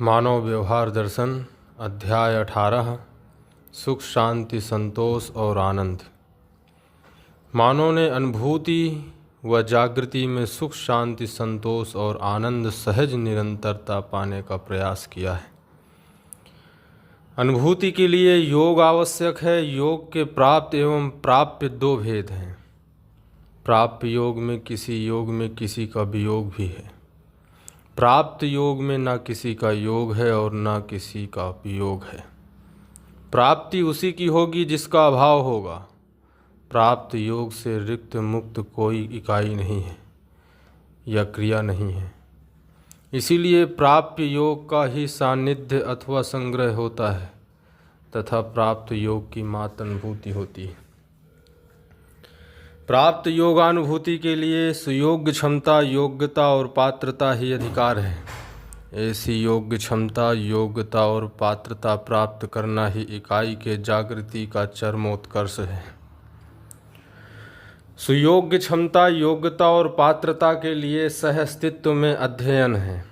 मानव व्यवहार दर्शन अध्याय 18 सुख शांति संतोष और आनंद। मानव ने अनुभूति व जागृति में सुख शांति संतोष और आनंद सहज निरंतरता पाने का प्रयास किया है। अनुभूति के लिए योग आवश्यक है। योग के प्राप्त एवं प्राप्य दो भेद हैं। प्राप्य योग में किसी का वियोग भी है। प्राप्त योग में न किसी का योग है और न किसी का वियोग है। प्राप्ति उसी की होगी जिसका अभाव होगा। प्राप्त योग से रिक्त मुक्त कोई इकाई नहीं है या क्रिया नहीं है। इसीलिए प्राप्य योग का ही सानिध्य अथवा संग्रह होता है तथा प्राप्त योग की मात्र अनुभूति होती है। प्राप्त योगानुभूति के लिए सुयोग्य क्षमता, योग्यता और पात्रता ही अधिकार है। ऐसी योग्य क्षमता, योग्यता और पात्रता प्राप्त करना ही इकाई के जागृति का चरमोत्कर्ष है। सुयोग्य क्षमता, योग्यता और पात्रता के लिए सहअस्तित्व में अध्ययन है।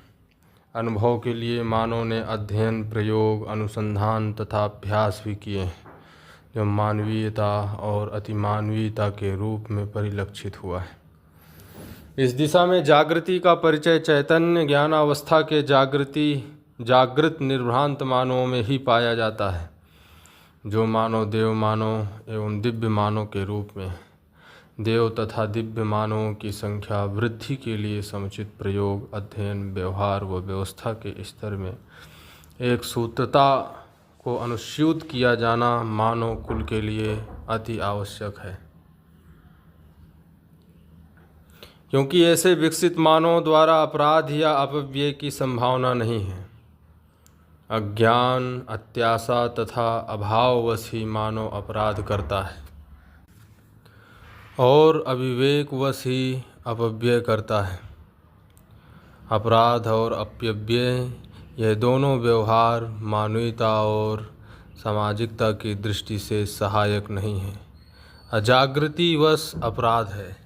अनुभव के लिए मानव ने अध्ययन, प्रयोग, अनुसंधान तथा अभ्यास भी किए हैं, जो मानवीयता और अतिमानवीयता के रूप में परिलक्षित हुआ है। इस दिशा में जागृति का परिचय चैतन्य ज्ञानावस्था के जागृत निर्भ्रांत मानवों में ही पाया जाता है, जो मानव देव मानव एवं दिव्य मानव के रूप में है। देव तथा दिव्य मानवों की संख्या वृद्धि के लिए समुचित प्रयोग, अध्ययन, व्यवहार व व्यवस्था के स्तर में एक सूत्रता को अनुस्यूत किया जाना मानव कुल के लिए अति आवश्यक है, क्योंकि ऐसे विकसित मानव द्वारा अपराध या अपव्यय की संभावना नहीं है। अज्ञान, अत्याशा तथा अभाववश ही मानव अपराध करता है और अविवेकवश ही अपव्यय करता है। अपराध और अपव्यय यह दोनों व्यवहार मानवीयता और सामाजिकता की दृष्टि से सहायक नहीं है, अजागृतिवश अपराध है।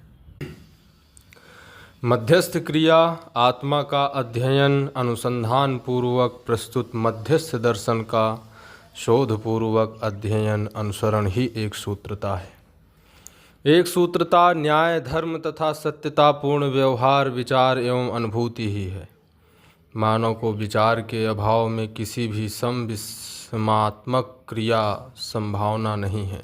मध्यस्थ क्रिया, आत्मा का अध्ययन, अनुसंधान पूर्वक प्रस्तुत मध्यस्थ दर्शन का शोधपूर्वक अध्ययन, अनुसरण ही एक सूत्रता है। एक सूत्रता न्याय, धर्म तथा सत्यतापूर्ण व्यवहार, विचार एवं अनुभूति ही है। मानव को विचार के अभाव में किसी भी समविस्मात्मक क्रिया संभावना नहीं है।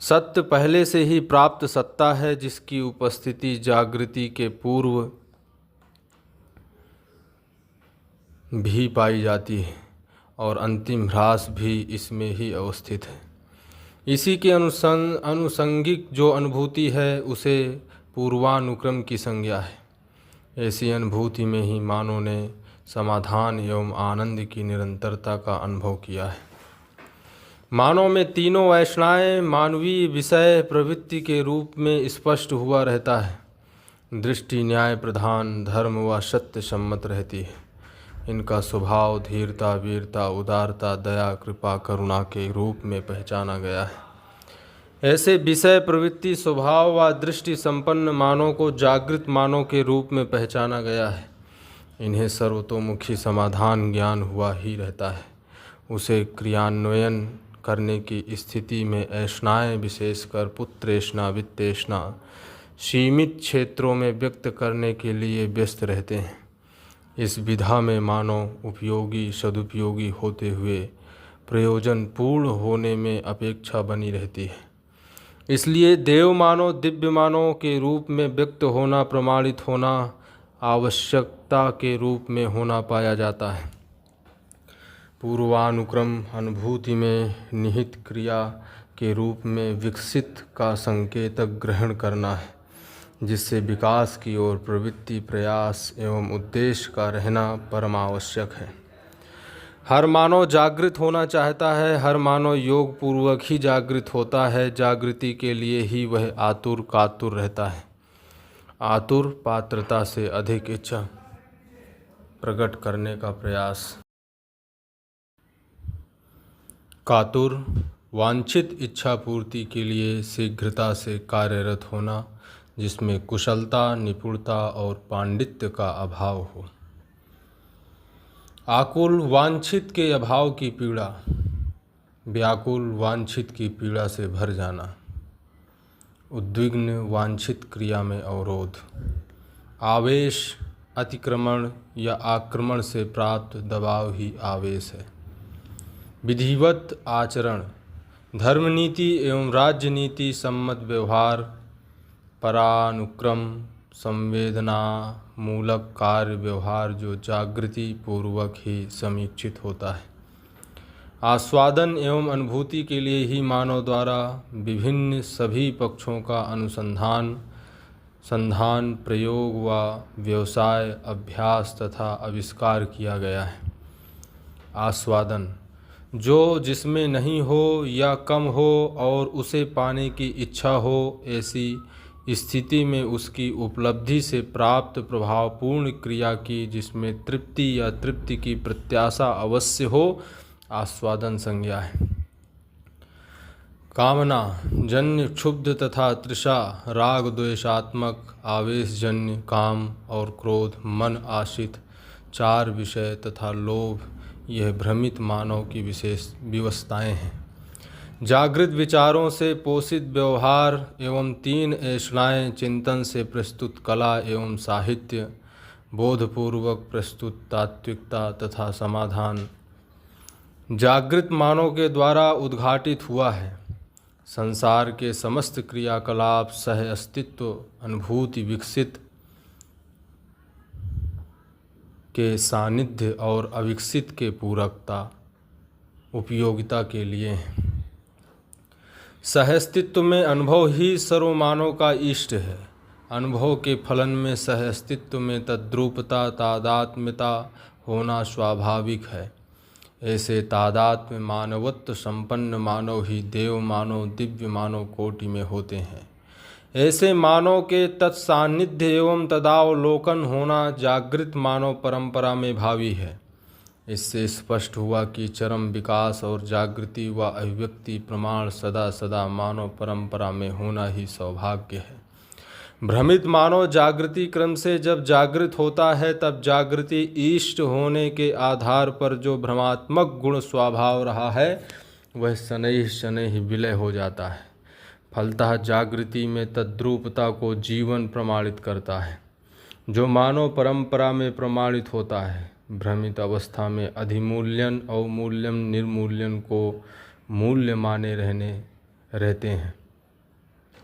सत्य पहले से ही प्राप्त सत्ता है, जिसकी उपस्थिति जागृति के पूर्व भी पाई जाती है और अंतिम ह्रास भी इसमें ही अवस्थित है। इसी के अनुसंगिक जो अनुभूति है उसे पूर्वानुक्रम की संज्ञा है। ऐसी अनुभूति में ही मानव ने समाधान एवं आनंद की निरंतरता का अनुभव किया है। मानव में तीनों वासनाएं मानवीय विषय प्रवृत्ति के रूप में स्पष्ट हुआ रहता है। दृष्टि न्याय प्रधान, धर्म व सत्य सम्मत रहती है। इनका स्वभाव धीरता, वीरता, उदारता, दया, कृपा, करुणा के रूप में पहचाना गया है। ऐसे विषय प्रवृत्ति स्वभाव व दृष्टि संपन्न मानव को जागृत मानव के रूप में पहचाना गया है। इन्हें सर्वतोमुखी समाधान ज्ञान हुआ ही रहता है। उसे क्रियान्वयन करने की स्थिति में ऐष्णाएँ, विशेषकर पुत्रेष्णा, वित्तेष्णा सीमित क्षेत्रों में व्यक्त करने के लिए व्यस्त रहते हैं। इस विधा में मानव उपयोगी सदुपयोगी होते हुए प्रयोजन पूर्ण होने में अपेक्षा बनी रहती है। इसलिए देव मानव, दिव्य मानव के रूप में व्यक्त होना, प्रमाणित होना आवश्यकता के रूप में होना पाया जाता है। पूर्वानुक्रम अनुभूति में निहित क्रिया के रूप में विकसित का संकेतक ग्रहण करना है, जिससे विकास की ओर प्रवृत्ति, प्रयास एवं उद्देश्य का रहना परम आवश्यक है। हर मानव जागृत होना चाहता है। हर मानव योग पूर्वक ही जागृत होता है। जागृति के लिए ही वह आतुर कातुर रहता है। आतुर पात्रता से अधिक इच्छा प्रकट करने का प्रयास, कातुर वांछित इच्छा पूर्ति के लिए शीघ्रता से कार्यरत होना, जिसमें कुशलता, निपुणता और पांडित्य का अभाव हो। आकुल वांछित के अभाव की पीड़ा, व्याकुल वांछित की पीड़ा से भर जाना, उद्विग्न वांछित क्रिया में अवरोध, आवेश अतिक्रमण या आक्रमण से प्राप्त दबाव ही आवेश है। विधिवत आचरण, धर्म नीति एवं राज्य नीति सम्मत व्यवहार, परानुक्रम संवेदना मूलक कार्य व्यवहार जो जागृति पूर्वक ही समीक्षित होता है। आस्वादन एवं अनुभूति के लिए ही मानव द्वारा विभिन्न सभी पक्षों का संधान प्रयोग व व्यवसाय अभ्यास तथा आविष्कार किया गया है। आस्वादन, जो जिसमें नहीं हो या कम हो और उसे पाने की इच्छा हो, ऐसी स्थिति में उसकी उपलब्धि से प्राप्त प्रभावपूर्ण क्रिया की जिसमें तृप्ति या तृप्ति की प्रत्याशा अवश्य हो, आस्वादन संज्ञा है। कामना जन्य क्षुब्ध तथा तृषा राग द्वेषात्मक आवेशजन्य काम और क्रोध मन आश्रित चार विषय तथा लोभ, यह भ्रमित मानव की विशेष विवशताएं हैं। जागृत विचारों से पोषित व्यवहार एवं तीन ऐषणाएं चिंतन से प्रस्तुत कला एवं साहित्य, बोधपूर्वक प्रस्तुत तात्विकता तथा समाधान जागृत मानव के द्वारा उद्घाटित हुआ है। संसार के समस्त क्रियाकलाप सह अस्तित्व अनुभूति विकसित के सानिध्य और अविकसित के पूरकता उपयोगिता के लिए हैं। सहअस्तित्व में अनुभव ही सर्वमानव का इष्ट है। अनुभव के फलन में सहअस्तित्व में तद्रूपता तादात्म्यता होना स्वाभाविक है। ऐसे तादात्म्य मानवत्व संपन्न मानव ही देव मानव दिव्य मानव कोटि में होते हैं। ऐसे मानव के तत्सान्निध्य एवं तदावलोकन होना जागृत मानव परंपरा में भावी है। इससे स्पष्ट हुआ कि चरम विकास और जागृति व अभिव्यक्ति प्रमाण सदा सदा मानव परंपरा में होना ही सौभाग्य है। भ्रमित मानव जागृति क्रम से जब जागृत होता है तब जागृति इष्ट होने के आधार पर जो भ्रमात्मक गुण स्वभाव रहा है वह शनैः शनैः विलय हो जाता है। फलतः जागृति में तद्रूपता को जीवन प्रमाणित करता है जो मानव परंपरा में प्रमाणित होता है। भ्रमित अवस्था में अधिमूल्यन अवमूल्यन निर्मूल्यन को मूल्य माने रहते हैं।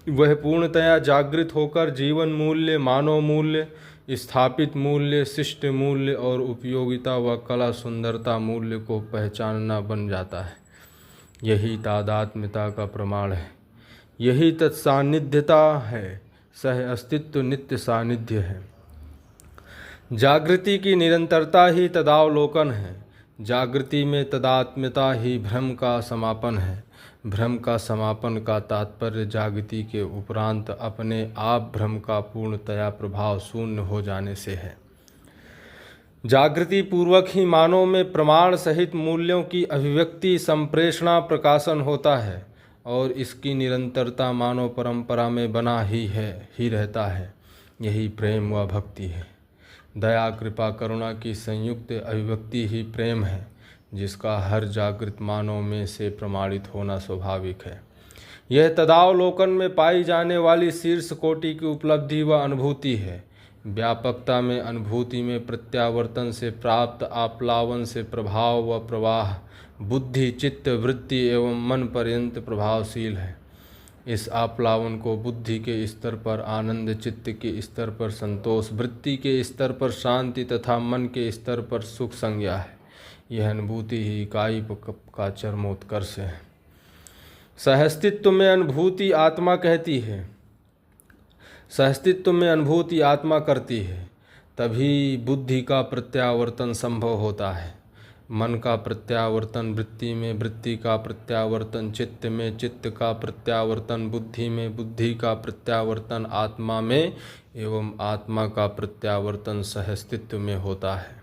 वह पूर्णतया जागृत होकर जीवन मूल्य मानव मूल्य स्थापित मूल्य शिष्ट मूल्य और उपयोगिता व कला सुंदरता मूल्य को पहचानना बन जाता है। यही तादात्म्यता का प्रमाण है, यही तत्सान्निध्यता है। सह अस्तित्व नित्य सानिध्य है। जागृति की निरंतरता ही तदावलोकन है। जागृति में तदात्म्यता ही भ्रम का समापन है। भ्रम का समापन का तात्पर्य जागृति के उपरांत अपने आप भ्रम का पूर्णतया प्रभाव शून्य हो जाने से है। जागृति पूर्वक ही मानव में प्रमाण सहित मूल्यों की अभिव्यक्ति संप्रेषणा प्रकाशन होता है और इसकी निरंतरता मानव परंपरा में बना ही रहता है। यही प्रेम व भक्ति है। दया कृपा करुणा की संयुक्त अभिव्यक्ति ही प्रेम है, जिसका हर जागृत मानव में से प्रमाणित होना स्वाभाविक है। यह तदावलोकन में पाई जाने वाली शीर्ष कोटि की उपलब्धि व अनुभूति है। व्यापकता में अनुभूति में प्रत्यावर्तन से प्राप्त आप्लावन से प्रभाव व प्रवाह बुद्धि चित्त वृत्ति एवं मन पर्यंत प्रभावशील है। इस आप्लावन को बुद्धि के स्तर पर आनंद, चित्त के स्तर पर संतोष, वृत्ति के स्तर पर शांति तथा मन के स्तर पर सुख संज्ञा है। यह अनुभूति ही इकाई का चरमोत्कर्ष है। सहअस्तित्व में अनुभूति आत्मा कहती है, सहअस्तित्व में अनुभूति आत्मा करती है। तभी बुद्धि का प्रत्यावर्तन संभव होता है। मन का प्रत्यावर्तन वृत्ति में, वृत्ति का प्रत्यावर्तन चित्त में, चित्त का प्रत्यावर्तन बुद्धि में, बुद्धि का प्रत्यावर्तन आत्मा में एवं आत्मा का प्रत्यावर्तन सहअस्तित्व में होता है।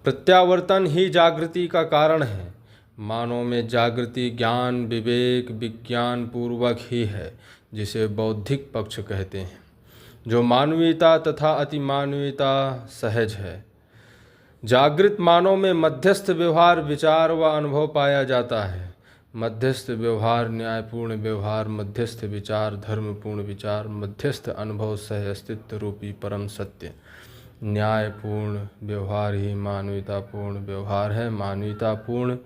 प्रत्यावर्तन ही जागृति का कारण है। मानव में जागृति ज्ञान विवेक विज्ञान पूर्वक ही है, जिसे बौद्धिक पक्ष कहते हैं, जो मानवीयता तथा अतिमानवीयता सहज है। जागृत मानव में मध्यस्थ व्यवहार, विचार व अनुभव पाया जाता है। मध्यस्थ व्यवहार, न्यायपूर्ण व्यवहार, मध्यस्थ विचार, धर्मपूर्ण विचार, मध्यस्थ अनुभव सह अस्तित्व रूपी परम सत्य। न्यायपूर्ण व्यवहार ही मानवीयतापूर्ण व्यवहार है। मानवीयतापूर्ण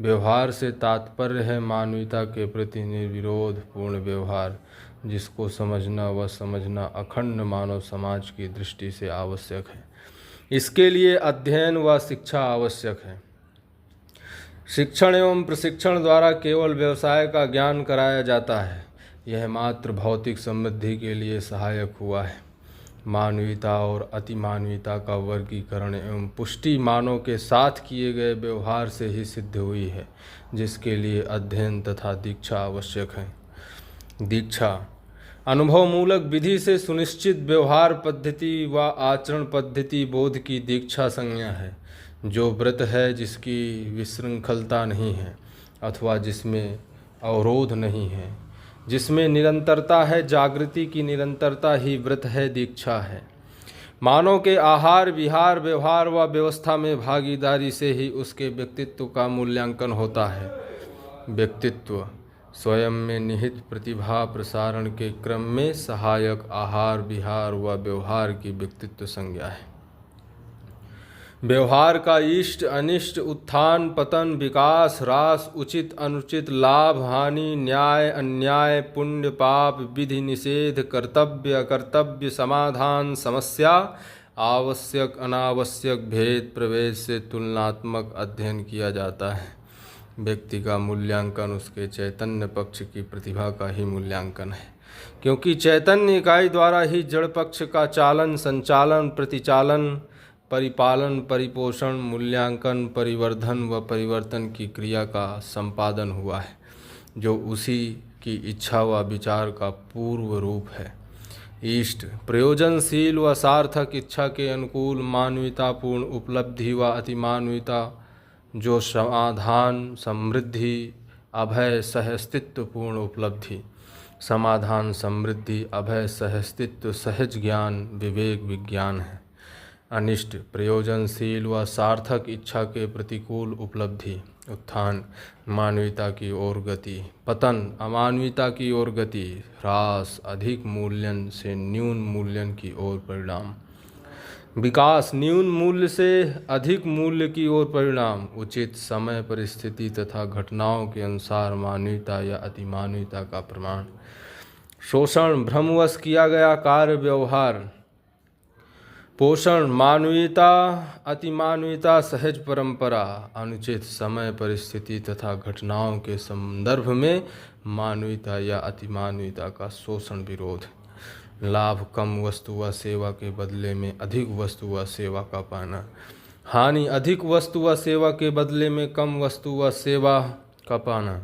व्यवहार से तात्पर्य है मानवीयता के प्रति निर्विरोध पूर्ण व्यवहार, जिसको समझना व समझना अखंड मानव समाज की दृष्टि से आवश्यक है। इसके लिए अध्ययन व शिक्षा आवश्यक है। शिक्षण एवं प्रशिक्षण द्वारा केवल व्यवसाय का ज्ञान कराया जाता है। यह मात्र भौतिक समृद्धि के लिए सहायक हुआ है। मानवीयता और अतिमानवीयता का वर्गीकरण एवं पुष्टि मानव के साथ किए गए व्यवहार से ही सिद्ध हुई है, जिसके लिए अध्ययन तथा दीक्षा आवश्यक है। दीक्षा अनुभव मूलक विधि से सुनिश्चित व्यवहार पद्धति व आचरण पद्धति बोध की दीक्षा संज्ञा है। जो व्रत है जिसकी विशृंखलता नहीं है अथवा जिसमें अवरोध नहीं है, जिसमें निरंतरता है, जागृति की निरंतरता ही व्रत है, दीक्षा है। मानव के आहार विहार व्यवहार व व्यवस्था में भागीदारी से ही उसके व्यक्तित्व का मूल्यांकन होता है। व्यक्तित्व स्वयं में निहित प्रतिभा प्रसारण के क्रम में सहायक आहार विहार व व्यवहार की व्यक्तित्व संज्ञा है। व्यवहार का इष्ट अनिष्ट, उत्थान पतन, विकास ह्रास, उचित अनुचित, लाभ हानि, न्याय अन्याय, पुण्य पाप, विधि निषेध, कर्तव्य अकर्तव्य, समाधान समस्या, आवश्यक अनावश्यक, भेद प्रभेद से तुलनात्मक अध्ययन किया जाता है। व्यक्ति का मूल्यांकन उसके चैतन्य पक्ष की प्रतिभा का ही मूल्यांकन है, क्योंकि चैतन्य इकाई द्वारा ही जड़ पक्ष का चालन, संचालन, प्रतिचालन, परिपालन, परिपोषण, मूल्यांकन, परिवर्धन व परिवर्तन की क्रिया का संपादन हुआ है, जो उसी की इच्छा व विचार का पूर्व रूप है। इष्ट प्रयोजनशील व सार्थक इच्छा के अनुकूल मानवीयतापूर्ण उपलब्धि व अतिमानवीयता जो समाधान, समृद्धि, अभय, सहअस्तित्वपूर्ण उपलब्धि। समाधान, समृद्धि, अभय, सहअस्तित्व, सहज ज्ञान, विवेक, विज्ञान है। अनिष्ट प्रयोजनशील व सार्थक इच्छा के प्रतिकूल उपलब्धि। उत्थान मानवीयता की ओर गति, पतन अमानवीयता की ओर गति, ह्रास अधिक मूल्यन से न्यून मूल्यन की ओर परिणाम, विकास न्यून मूल्य से अधिक मूल्य की ओर परिणाम, उचित समय परिस्थिति तथा घटनाओं के अनुसार मानवीयता या अतिमानवीयता का प्रमाण। शोषण भ्रमवश किया गया कार्य व्यवहार। पोषण मानवीयता अतिमानवीयता सहज परंपरा। अनुचित समय परिस्थिति तथा घटनाओं के संदर्भ में मानवीयता या अतिमानवीयता का शोषण विरोध। लाभ कम वस्तु व सेवा के बदले में अधिक वस्तु व सेवा का पाना। हानि अधिक वस्तु व सेवा के बदले में कम वस्तु व सेवा का पाना।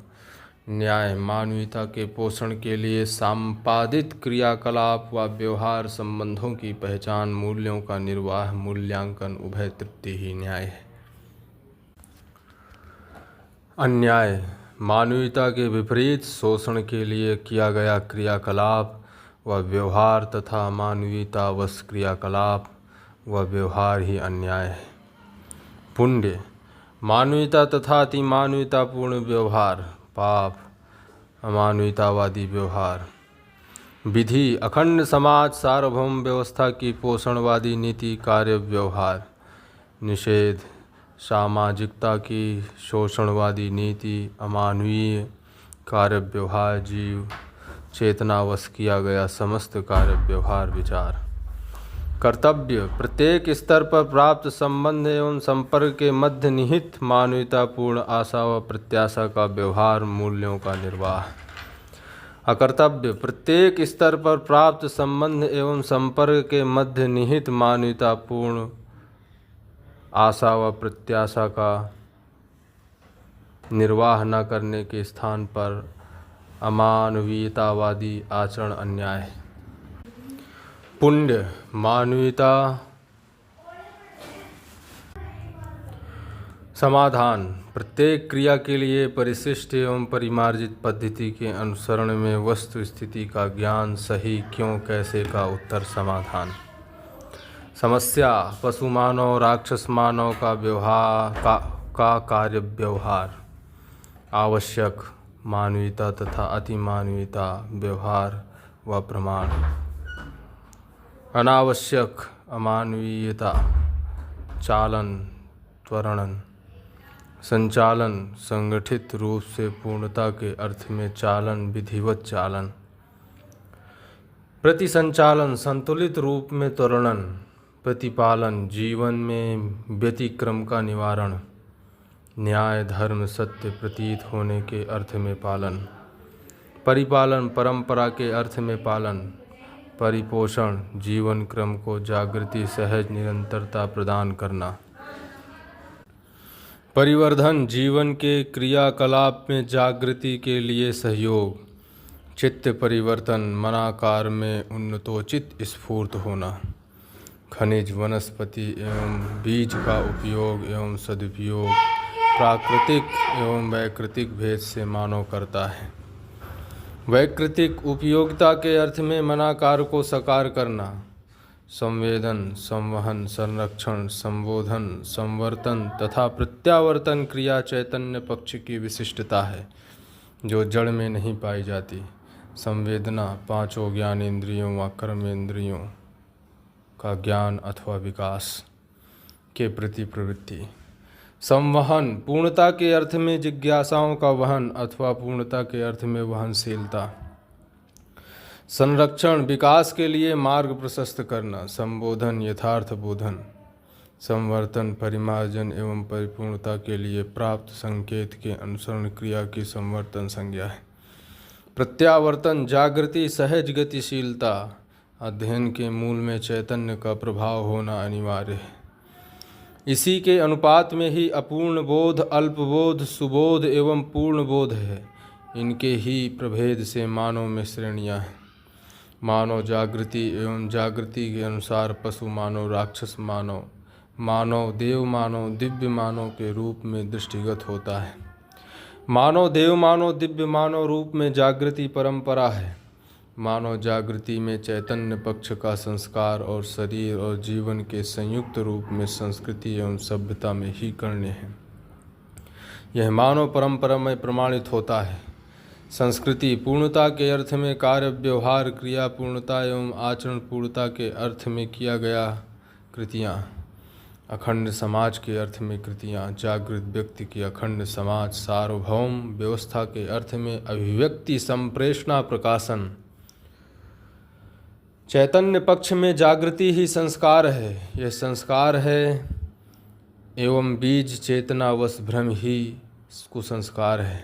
न्याय मानवीयता के पोषण के लिए संपादित क्रियाकलाप व व्यवहार संबंधों की पहचान, मूल्यों का निर्वाह, मूल्यांकन, उभय तृप्ति ही न्याय है। अन्याय मानवीयता के विपरीत शोषण के लिए किया गया क्रियाकलाप व व्यवहार तथा मानवीयतावश क्रियाकलाप व व्यवहार ही अन्याय है। पुण्य मानवीयता तथा अतिमानवीयतापूर्ण व्यवहार। पाप अमानवीयतावादी व्यवहार। विधि अखंड समाज सार्वभौम व्यवस्था की पोषणवादी नीति कार्य व्यवहार। निषेध सामाजिकता की शोषणवादी नीति अमानवीय कार्य व्यवहार, जीव चेतनावश किया गया समस्त कार्य व्यवहार विचार। कर्तव्य प्रत्येक स्तर पर प्राप्त संबंध एवं संपर्क के मध्य निहित मानवीयतापूर्ण आशा व प्रत्याशा का व्यवहार, मूल्यों का निर्वाह। अकर्तव्य प्रत्येक स्तर पर प्राप्त संबंध एवं संपर्क के मध्य निहित मानवीयतापूर्ण आशा व प्रत्याशा का निर्वाह न करने के स्थान पर अमानवीयतावादी आचरण अन्याय है। पुण्य मानवीयता। समाधान प्रत्येक क्रिया के लिए परिशिष्ट एवं परिमार्जित पद्धति के अनुसरण में वस्तु स्थिति का ज्ञान, सही क्यों कैसे का उत्तर समाधान। समस्या पशु मानव राक्षस मानव का व्यवहार का कार्य व्यवहार। आवश्यक मानवीयता तथा अतिमानवीयता व्यवहार व प्रमाण। अनावश्यक अमानवीयता चालन त्वरणन। संचालन संगठित रूप से पूर्णता के अर्थ में चालन विधिवत चालन। प्रतिसंचालन संतुलित रूप में त्वरणन। प्रतिपालन जीवन में व्यतिक्रम का निवारण। न्याय धर्म सत्य प्रतीत होने के अर्थ में पालन। परिपालन परंपरा के अर्थ में पालन। परिपोषण जीवन क्रम को जागृति सहज निरंतरता प्रदान करना। परिवर्धन जीवन के क्रियाकलाप में जागृति के लिए सहयोग। चित्त परिवर्तन मनाकार में उन्नतोचित स्फूर्त होना। खनिज वनस्पति एवं बीज का उपयोग एवं सदुपयोग प्राकृतिक एवं वैकृतिक भेद से मानव करता है। वैकृतिक उपयोगिता के अर्थ में मनाकार को साकार करना। संवेदन संवहन संरक्षण संबोधन संवर्तन तथा प्रत्यावर्तन क्रिया चैतन्य पक्ष की विशिष्टता है जो जड़ में नहीं पाई जाती। संवेदना पांचों ज्ञानेंद्रियों व कर्मेंद्रियों का ज्ञान अथवा विकास के प्रति प्रवृत्ति। संवहन पूर्णता के अर्थ में जिज्ञासाओं का वहन अथवा पूर्णता के अर्थ में वहनशीलता। संरक्षण विकास के लिए मार्ग प्रशस्त करना। संबोधन यथार्थ बोधन। संवर्तन परिमार्जन एवं परिपूर्णता के लिए प्राप्त संकेत के अनुसरण क्रिया की संवर्तन संज्ञा है। प्रत्यावर्तन जागृति सहज गतिशीलता। अध्ययन के मूल में चैतन्य का प्रभाव होना अनिवार्य है। इसी के अनुपात में ही अपूर्ण बोध अल्पबोध सुबोध एवं पूर्ण बोध है। इनके ही प्रभेद से मानव में श्रेणियाँ हैं। मानव जागृति एवं जागृति के अनुसार पशु मानव राक्षस मानव मानव देव मानव दिव्य मानव के रूप में दृष्टिगत होता है। मानव देव मानव दिव्य मानव रूप में जागृति परंपरा है। मानव जागृति में चैतन्य पक्ष का संस्कार और शरीर और जीवन के संयुक्त रूप में संस्कृति एवं सभ्यता में ही करने हैं। यह मानव परंपरा में प्रमाणित होता है। संस्कृति पूर्णता के अर्थ में कार्य व्यवहार क्रिया पूर्णता एवं आचरण पूर्णता के अर्थ में किया गया कृतियाँ। अखंड समाज के अर्थ में कृतियाँ। जागृत व्यक्ति की अखंड समाज सार्वभौम व्यवस्था के अर्थ में अभिव्यक्ति संप्रेषणा प्रकाशन। चैतन्य पक्ष में जागृति ही संस्कार है। यह संस्कार है एवं बीज चेतनावश भ्रम ही कुसंस्कार है।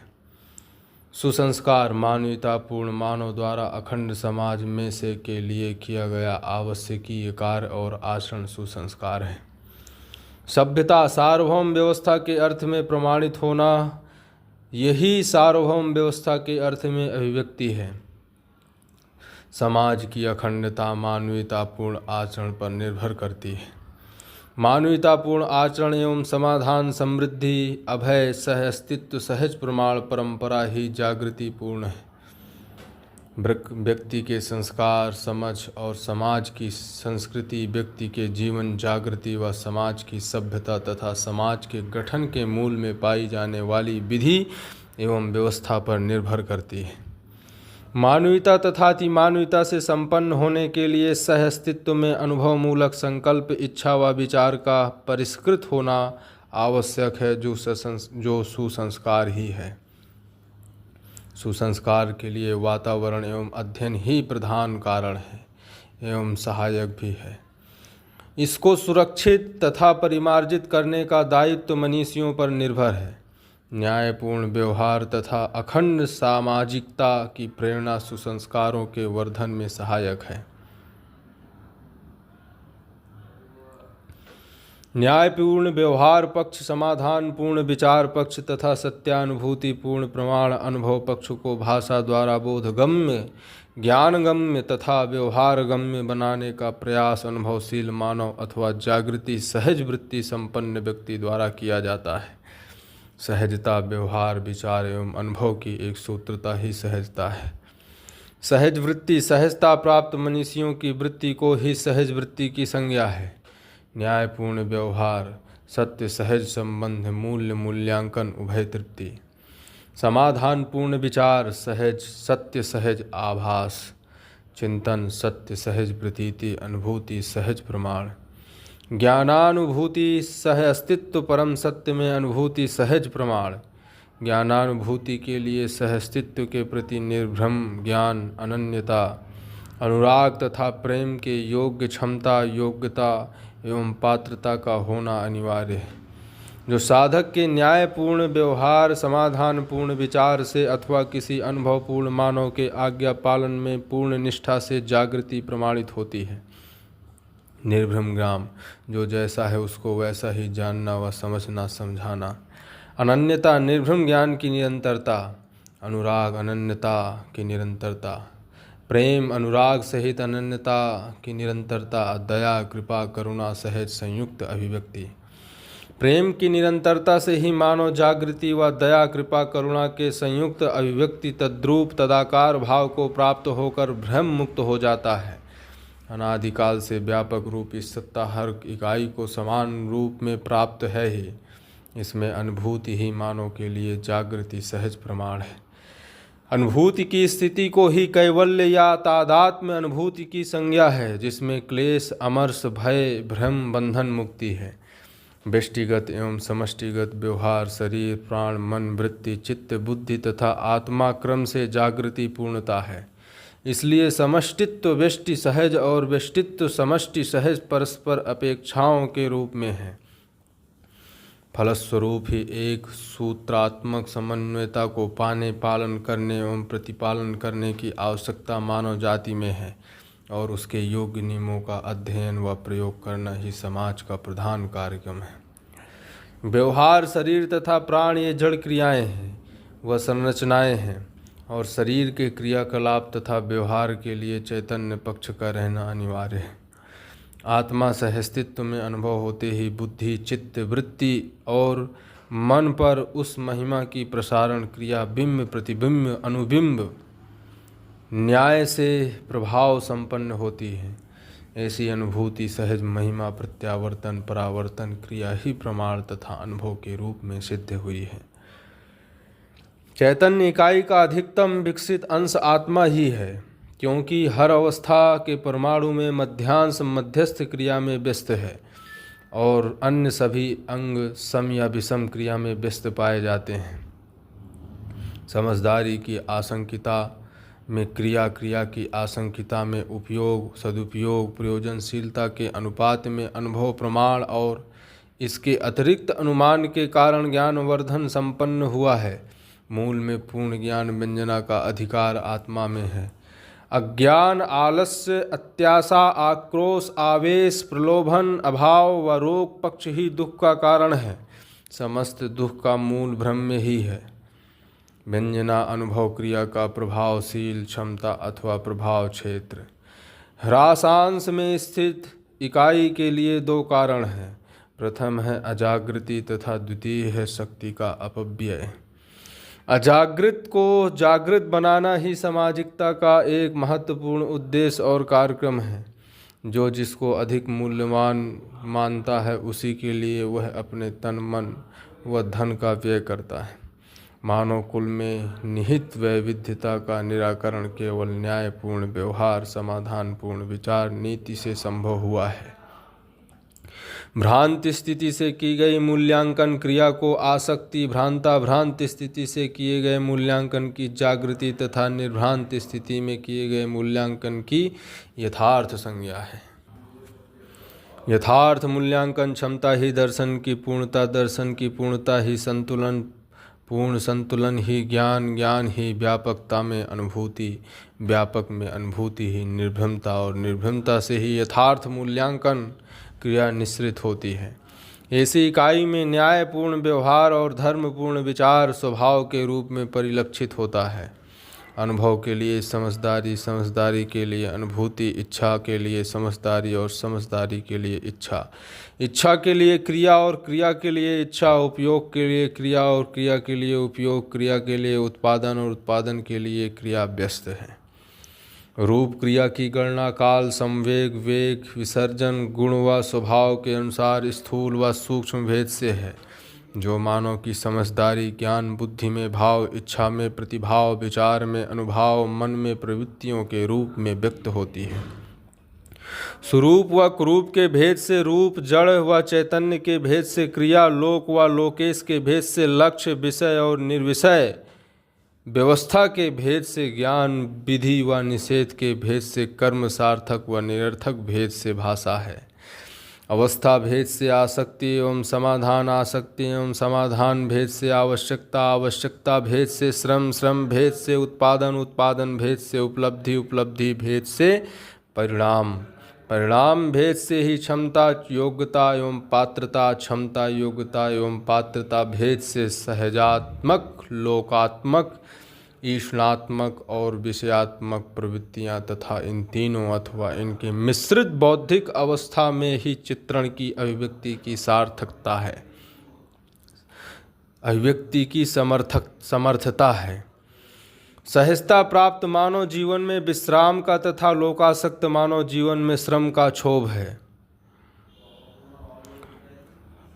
सुसंस्कार मानवतापूर्ण मानव द्वारा अखंड समाज में से के लिए किया गया आवश्यकीय कार्य और आचरण सुसंस्कार है। सभ्यता सार्वभौम व्यवस्था के अर्थ में प्रमाणित होना, यही सार्वभौम व्यवस्था के अर्थ में अभिव्यक्ति है। समाज की अखंडता मानवतापूर्ण आचरण पर निर्भर करती है। मानवतापूर्ण आचरण एवं समाधान समृद्धि अभय सह अस्तित्व सहज प्रमाण परंपरा ही जागृति पूर्ण है। व्यक्ति के संस्कार समझ और समाज की संस्कृति व्यक्ति के जीवन जागृति व समाज की सभ्यता तथा समाज के गठन के मूल में पाई जाने वाली विधि एवं व्यवस्था पर निर्भर करती है। मानवीयता तथा अतिमानवीयता से संपन्न होने के लिए सह अस्तित्व में अनुभव मूलक संकल्प इच्छा व विचार का परिष्कृत होना आवश्यक है जो सुसंस्कार ही है। सुसंस्कार के लिए वातावरण एवं अध्ययन ही प्रधान कारण है एवं सहायक भी है। इसको सुरक्षित तथा परिमार्जित करने का दायित्व मनीषियों पर निर्भर है। न्यायपूर्ण व्यवहार तथा अखंड सामाजिकता की प्रेरणा सुसंस्कारों के वर्धन में सहायक है। न्यायपूर्ण व्यवहार पक्ष समाधान पूर्ण विचार पक्ष तथा सत्यानुभूति पूर्ण प्रमाण अनुभव पक्ष को भाषा द्वारा बोधगम्य ज्ञानगम्य तथा व्यवहारगम्य बनाने का प्रयास अनुभवशील मानव अथवा जागृति सहज वृत्ति संपन्न व्यक्ति द्वारा किया जाता है। सहजता व्यवहार विचार एवं अनुभव की एक सूत्रता ही सहजता है। सहज वृत्ति सहजता प्राप्त मनीषियों की वृत्ति को ही सहज वृत्ति की संज्ञा है। न्यायपूर्ण व्यवहार, सत्य सहज संबंध, मूल्य मूल्यांकन, उभय तृप्ति। समाधानपूर्ण विचार, सहज सत्य सहज आभास, चिंतन सत्य सहज प्रतीति, अनुभूति सहज प्रमाण। ज्ञानानुभूति सह अस्तित्व, परम सत्य में अनुभूति सहज प्रमाण। ज्ञानानुभूति के लिए सह अस्तित्व के प्रति निर्भ्रम ज्ञान, अनन्यता, अनुराग तथा प्रेम के योग्य क्षमता, योग्यता एवं पात्रता का होना अनिवार्य है, जो साधक के न्यायपूर्ण व्यवहार, समाधानपूर्ण विचार से अथवा किसी अनुभवपूर्ण मानव के आज्ञा पालन में पूर्ण निष्ठा से जागृति प्रमाणित होती है। निर्भ्रम ज्ञान, जो जैसा है उसको वैसा ही जानना व समझना समझाना। अनन्यता, निर्भ्रम ज्ञान की निरंतरता। अनुराग, अनन्यता की निरंतरता। प्रेम, अनुराग सहित अनन्यता की निरंतरता। दया, कृपा, करुणा सहज संयुक्त अभिव्यक्ति। प्रेम की निरंतरता से ही मानव जागृति व दया, कृपा, करुणा के संयुक्त अभिव्यक्ति तद्रूप तदाकार भाव को प्राप्त होकर भ्रम मुक्त हो जाता है। अनादिकाल से व्यापक रूप इस सत्ता हर इकाई को समान रूप में प्राप्त है ही। इसमें अनुभूति ही मानव के लिए जागृति सहज प्रमाण है। अनुभूति की स्थिति को ही कैवल्य या तादात्म्य अनुभूति की संज्ञा है, जिसमें क्लेश, अमर्ष, भय, भ्रम, बंधन मुक्ति है। व्यष्टिगत एवं समष्टिगत व्यवहार, शरीर, प्राण, मन, वृत्ति, चित्त, बुद्धि तथा आत्मा क्रम से जागृति पूर्णता है। इसलिए समष्टित्व व्यष्टि सहज और व्यष्टित्व समष्टि सहज परस्पर अपेक्षाओं के रूप में है। फलस्वरूप ही एक सूत्रात्मक समन्वयता को पाने, पालन करने एवं प्रतिपालन करने की आवश्यकता मानव जाति में है, और उसके योग्य नियमों का अध्ययन व प्रयोग करना ही समाज का प्रधान कार्यक्रम है। व्यवहार, शरीर तथा प्राण ये जड़ क्रियाएं हैं व संरचनाएं हैं, और शरीर के क्रियाकलाप तथा व्यवहार के लिए चैतन्य पक्ष का रहना अनिवार्य है। आत्मा सहस्तित्व में अनुभव होते ही बुद्धि, चित्त, वृत्ति और मन पर उस महिमा की प्रसारण क्रिया बिंब, प्रतिबिंब, अनुबिंब न्याय से प्रभाव संपन्न होती है। ऐसी अनुभूति सहज महिमा प्रत्यावर्तन, परावर्तन क्रिया ही प्रमाण तथा अनुभव के रूप में सिद्ध हुई है। चैतन्य इकाई का अधिकतम विकसित अंश आत्मा ही है, क्योंकि हर अवस्था के परमाणु में मध्यांश मध्यस्थ क्रिया में व्यस्त है और अन्य सभी अंग सम या विषम क्रिया में व्यस्त पाए जाते हैं। समझदारी की आशंकिता में क्रिया, क्रिया की आशंकिता में उपयोग, सदुपयोग, प्रयोजनशीलता के अनुपात में अनुभव प्रमाण और इसके अतिरिक्त अनुमान के कारण ज्ञानवर्धन संपन्न हुआ है। मूल में पूर्ण ज्ञान व्यंजना का अधिकार आत्मा में है। अज्ञान, आलस्य, अत्याशा, आक्रोश, आवेश, प्रलोभन, अभाव व रोग पक्ष ही दुख का कारण है। समस्त दुख का मूल भ्रम में ही है। व्यंजना अनुभव क्रिया का प्रभावशील क्षमता अथवा प्रभाव क्षेत्र। ह्रासांश में स्थित इकाई के लिए दो कारण हैं। प्रथम है अजागृति तथा द्वितीय है शक्ति का अपव्यय। अजागृत को जागृत बनाना ही सामाजिकता का एक महत्वपूर्ण उद्देश्य और कार्यक्रम है। जो जिसको अधिक मूल्यवान मानता है उसी के लिए वह अपने तन, मन व धन का व्यय करता है। मानव कुल में निहित वैविध्यता का निराकरण केवल न्यायपूर्ण व्यवहार, समाधानपूर्ण विचार नीति से संभव हुआ है। भ्रांत स्थिति से की गई मूल्यांकन क्रिया को आसक्ति, भ्रांत स्थिति से किए गए मूल्यांकन की जागृति तथा निर्भ्रांत स्थिति में किए गए मूल्यांकन की यथार्थ संज्ञा है। यथार्थ मूल्यांकन क्षमता ही दर्शन की पूर्णता, दर्शन की पूर्णता ही संतुलन, पूर्ण संतुलन ही ज्ञान, ज्ञान ही व्यापकता में अनुभूति, व्यापक में अनुभूति ही निर्भ्रमता, और निर्भ्रमता से ही यथार्थ मूल्यांकन क्रिया निश्रित होती है। ऐसी इकाई में न्यायपूर्ण व्यवहार और धर्मपूर्ण विचार स्वभाव के रूप में परिलक्षित होता है। अनुभव के लिए समझदारी, समझदारी के लिए अनुभूति, इच्छा के लिए समझदारी और समझदारी के लिए इच्छा, इच्छा के लिए क्रिया और क्रिया के लिए इच्छा, उपयोग के लिए क्रिया और क्रिया के लिए उपयोग, क्रिया के लिए उत्पादन और उत्पादन के लिए क्रिया व्यस्त है। रूप क्रिया की गणना काल, संवेग, वेग, विसर्जन, गुण व स्वभाव के अनुसार स्थूल व सूक्ष्म भेद से है, जो मानव की समझदारी, ज्ञान, बुद्धि में भाव, इच्छा में प्रतिभाव, विचार में अनुभाव, मन में प्रवृत्तियों के रूप में व्यक्त होती है। स्वरूप व कुरूप के भेद से रूप, जड़ व चैतन्य के भेद से क्रिया, लोक व लोकेश के भेद से लक्ष्य, विषय और निर्विषय, व्यवस्था के भेद से ज्ञान, विधि व निषेध के भेद से कर्म, सार्थक व निरर्थक भेद से भाषा है। अवस्था भेद से आसक्ति एवं समाधान, आसक्ति एवं समाधान भेद से आवश्यकता, आवश्यकता भेद से श्रम, श्रम भेद से उत्पादन, उत्पादन भेद से उपलब्धि, उपलब्धि भेद से परिणाम, परिणाम भेद से ही क्षमता, योग्यता एवं पात्रता, क्षमता, योग्यता एवं पात्रता भेद से सहजात्मक, लोकात्मक, ईशनात्मक और विषयात्मक प्रवृत्तियाँ तथा इन तीनों अथवा इनके मिश्रित बौद्धिक अवस्था में ही चित्रण की अभिव्यक्ति की सार्थकता है, अभिव्यक्ति की समर्थता है। सहजता प्राप्त मानव जीवन में विश्राम का तथा लोकासक्त मानव जीवन में श्रम का क्षोभ है।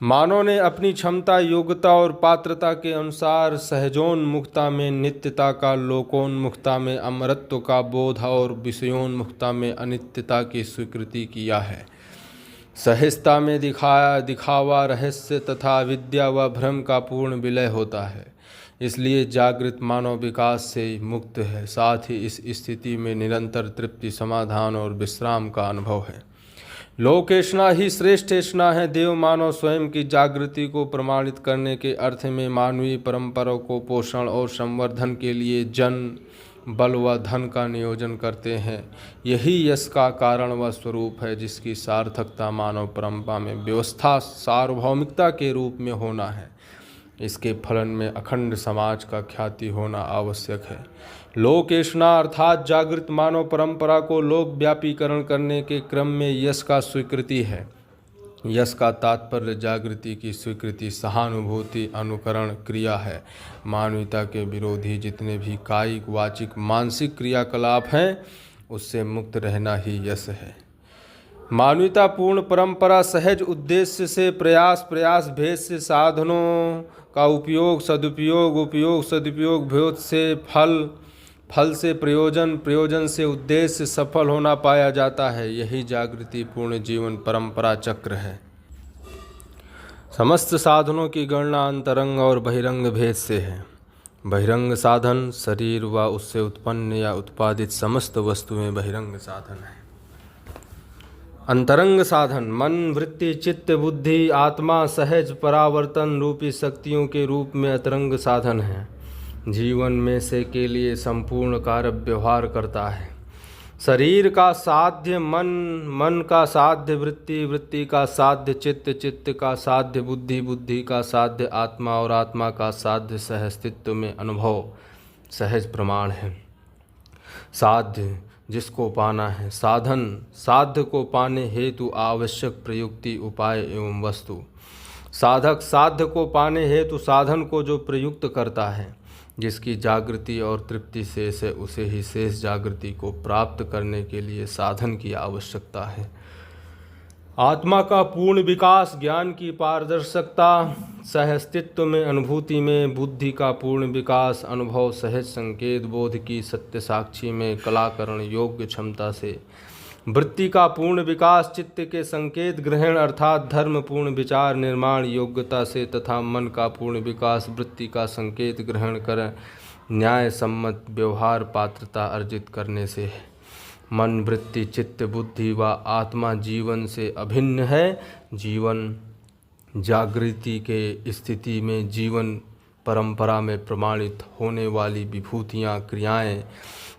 मानव ने अपनी क्षमता, योग्यता और पात्रता के अनुसार सहजोन्मुखता में नित्यता का, लोकोन्मुखता में अमरत्व का बोध और विषयोन्मुखता में अनित्यता की स्वीकृति किया है। सहजता में दिखावा, रहस्य तथा विद्या व भ्रम का पूर्ण विलय होता है, इसलिए जागृत मानव विकास से मुक्त है। साथ ही इस स्थिति में निरंतर तृप्ति, समाधान और विश्राम का अनुभव है। लोकेशना ही श्रेष्ठेशना है। देव मानव स्वयं की जागृति को प्रमाणित करने के अर्थ में मानवीय परंपरा को पोषण और संवर्धन के लिए जन, बल व धन का नियोजन करते हैं। यही यश का कारण व स्वरूप है, जिसकी सार्थकता मानव परंपरा में व्यवस्था, सार्वभौमिकता के रूप में होना है। इसके फलन में अखंड समाज का ख्याति होना आवश्यक है। लोकेशना अर्थात जागृत मानव परंपरा को लोकव्यापीकरण करने के क्रम में यश का स्वीकृति है। यश का तात्पर्य जागृति की स्वीकृति, सहानुभूति, अनुकरण, क्रिया है। मानवता के विरोधी जितने भी कायिक, वाचिक, मानसिक क्रियाकलाप हैं, उससे मुक्त रहना ही यश है। मानवता पूर्ण परंपरा सहज उद्देश्य से प्रयास, प्रयास भेद से साधनों का उपयोग, सदुपयोग, उपयोग सदुपयोग भेद से फल, फल से प्रयोजन, प्रयोजन से उद्देश्य सफल होना पाया जाता है। यही जागृति पूर्ण जीवन परंपरा चक्र है। समस्त साधनों की गणना अंतरंग और बहिरंग भेद से है। बहिरंग साधन शरीर व उससे उत्पन्न या उत्पादित समस्त वस्तुएं बहिरंग साधन है। अंतरंग साधन मन, वृत्ति, चित्त, बुद्धि, आत्मा, सहज परावर्तन रूपी शक्तियों के रूप में अंतरंग साधन है। जीवन में से के लिए संपूर्ण कार्य व्यवहार करता है। शरीर का साध्य मन, मन का साध्य वृत्ति, वृत्ति का साध्य चित्त, चित्त का साध्य बुद्धि, बुद्धि का साध्य आत्मा और आत्मा का साध्य सहस्तित्व में अनुभव सहज प्रमाण है। साध्य जिसको पाना है, साधन साध्य को पाने हेतु आवश्यक प्रयुक्ति, उपाय एवं वस्तु। साधक साध्य को पाने हेतु साधन को जो प्रयुक्त करता है, जिसकी जागृति और तृप्ति शेष है, उसे ही शेष जागृति को प्राप्त करने के लिए साधन की आवश्यकता है। आत्मा का पूर्ण विकास, ज्ञान की पारदर्शकता, सहस्तित्व में अनुभूति में, बुद्धि का पूर्ण विकास, अनुभव, सहज संकेत, बोध की सत्य साक्षी में, कलाकरण योग्य क्षमता से, वृत्ति का पूर्ण विकास, चित्त के संकेत ग्रहण अर्थात धर्म पूर्ण विचार निर्माण योग्यता से, तथा मन का पूर्ण विकास, वृत्ति का संकेत ग्रहण कर न्याय सम्मत व्यवहार पात्रता अर्जित करने से है। मन, वृत्ति, चित्त, बुद्धि व आत्मा जीवन से अभिन्न है। जीवन जागृति के स्थिति में जीवन परंपरा में प्रमाणित होने वाली विभूतियाँ, क्रियाएं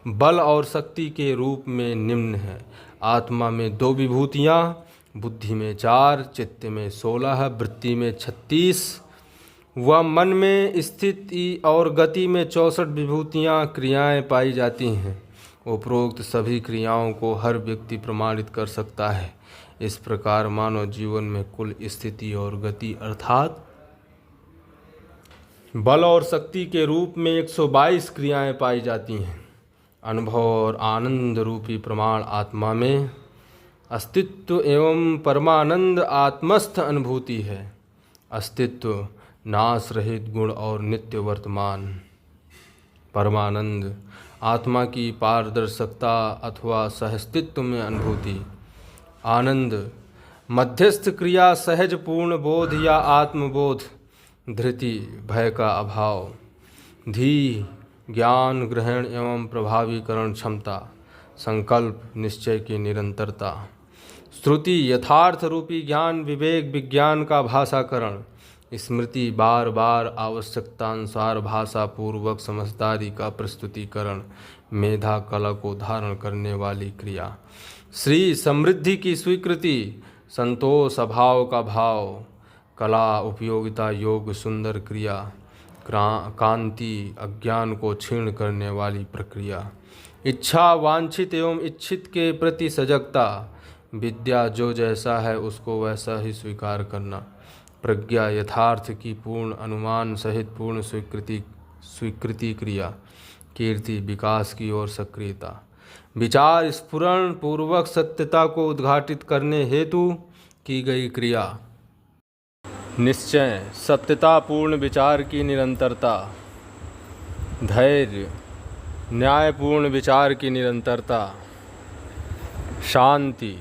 बल और शक्ति के रूप में निम्न है। आत्मा में 2 विभूतियाँ, बुद्धि में 4, चित्त में 16, वृत्ति में 36 व मन में स्थिति और गति में 64 विभूतियाँ, क्रियाएं पाई जाती हैं। उपरोक्त सभी क्रियाओं को हर व्यक्ति प्रमाणित कर सकता है। इस प्रकार मानव जीवन में कुल स्थिति और गति अर्थात बल और शक्ति के रूप में 122 क्रियाएं पाई जाती हैं। अनुभव और आनंद रूपी प्रमाण आत्मा में अस्तित्व एवं परमानंद आत्मस्थ अनुभूति है। अस्तित्व नाश रहित गुण और नित्य वर्तमान। परमानंद आत्मा की पारदर्शकता अथवा सहस्तित्व में अनुभूति। आनंद मध्यस्थ क्रिया, सहज पूर्ण बोध या आत्मबोध। धृति भय का अभाव। धी ज्ञान ग्रहण एवं प्रभावीकरण क्षमता। संकल्प निश्चय की निरंतरता। श्रुति यथार्थ रूपी ज्ञान, विवेक विज्ञान का भाषाकरण। स्मृति बार बार आवश्यकतानुसार भाषा पूर्वक समझदारी का प्रस्तुतिकरण। मेधा कला को धारण करने वाली क्रिया। श्री समृद्धि की स्वीकृति, संतोष अभाव का भाव। कला उपयोगिता योग सुंदर क्रिया। कांति अज्ञान को क्षीण करने वाली प्रक्रिया। इच्छा वांछित एवं इच्छित के प्रति सजगता। विद्या जो जैसा है उसको वैसा ही स्वीकार करना। प्रज्ञा यथार्थ की पूर्ण अनुमान सहित पूर्ण स्वीकृति क्रिया। कीर्ति विकास की ओर सक्रियता। विचार स्फुरण पूर्वक सत्यता को उद्घाटित करने हेतु की गई क्रिया। निश्चय सत्यतापूर्ण विचार की निरंतरता। धैर्य न्यायपूर्ण विचार की निरंतरता। शांति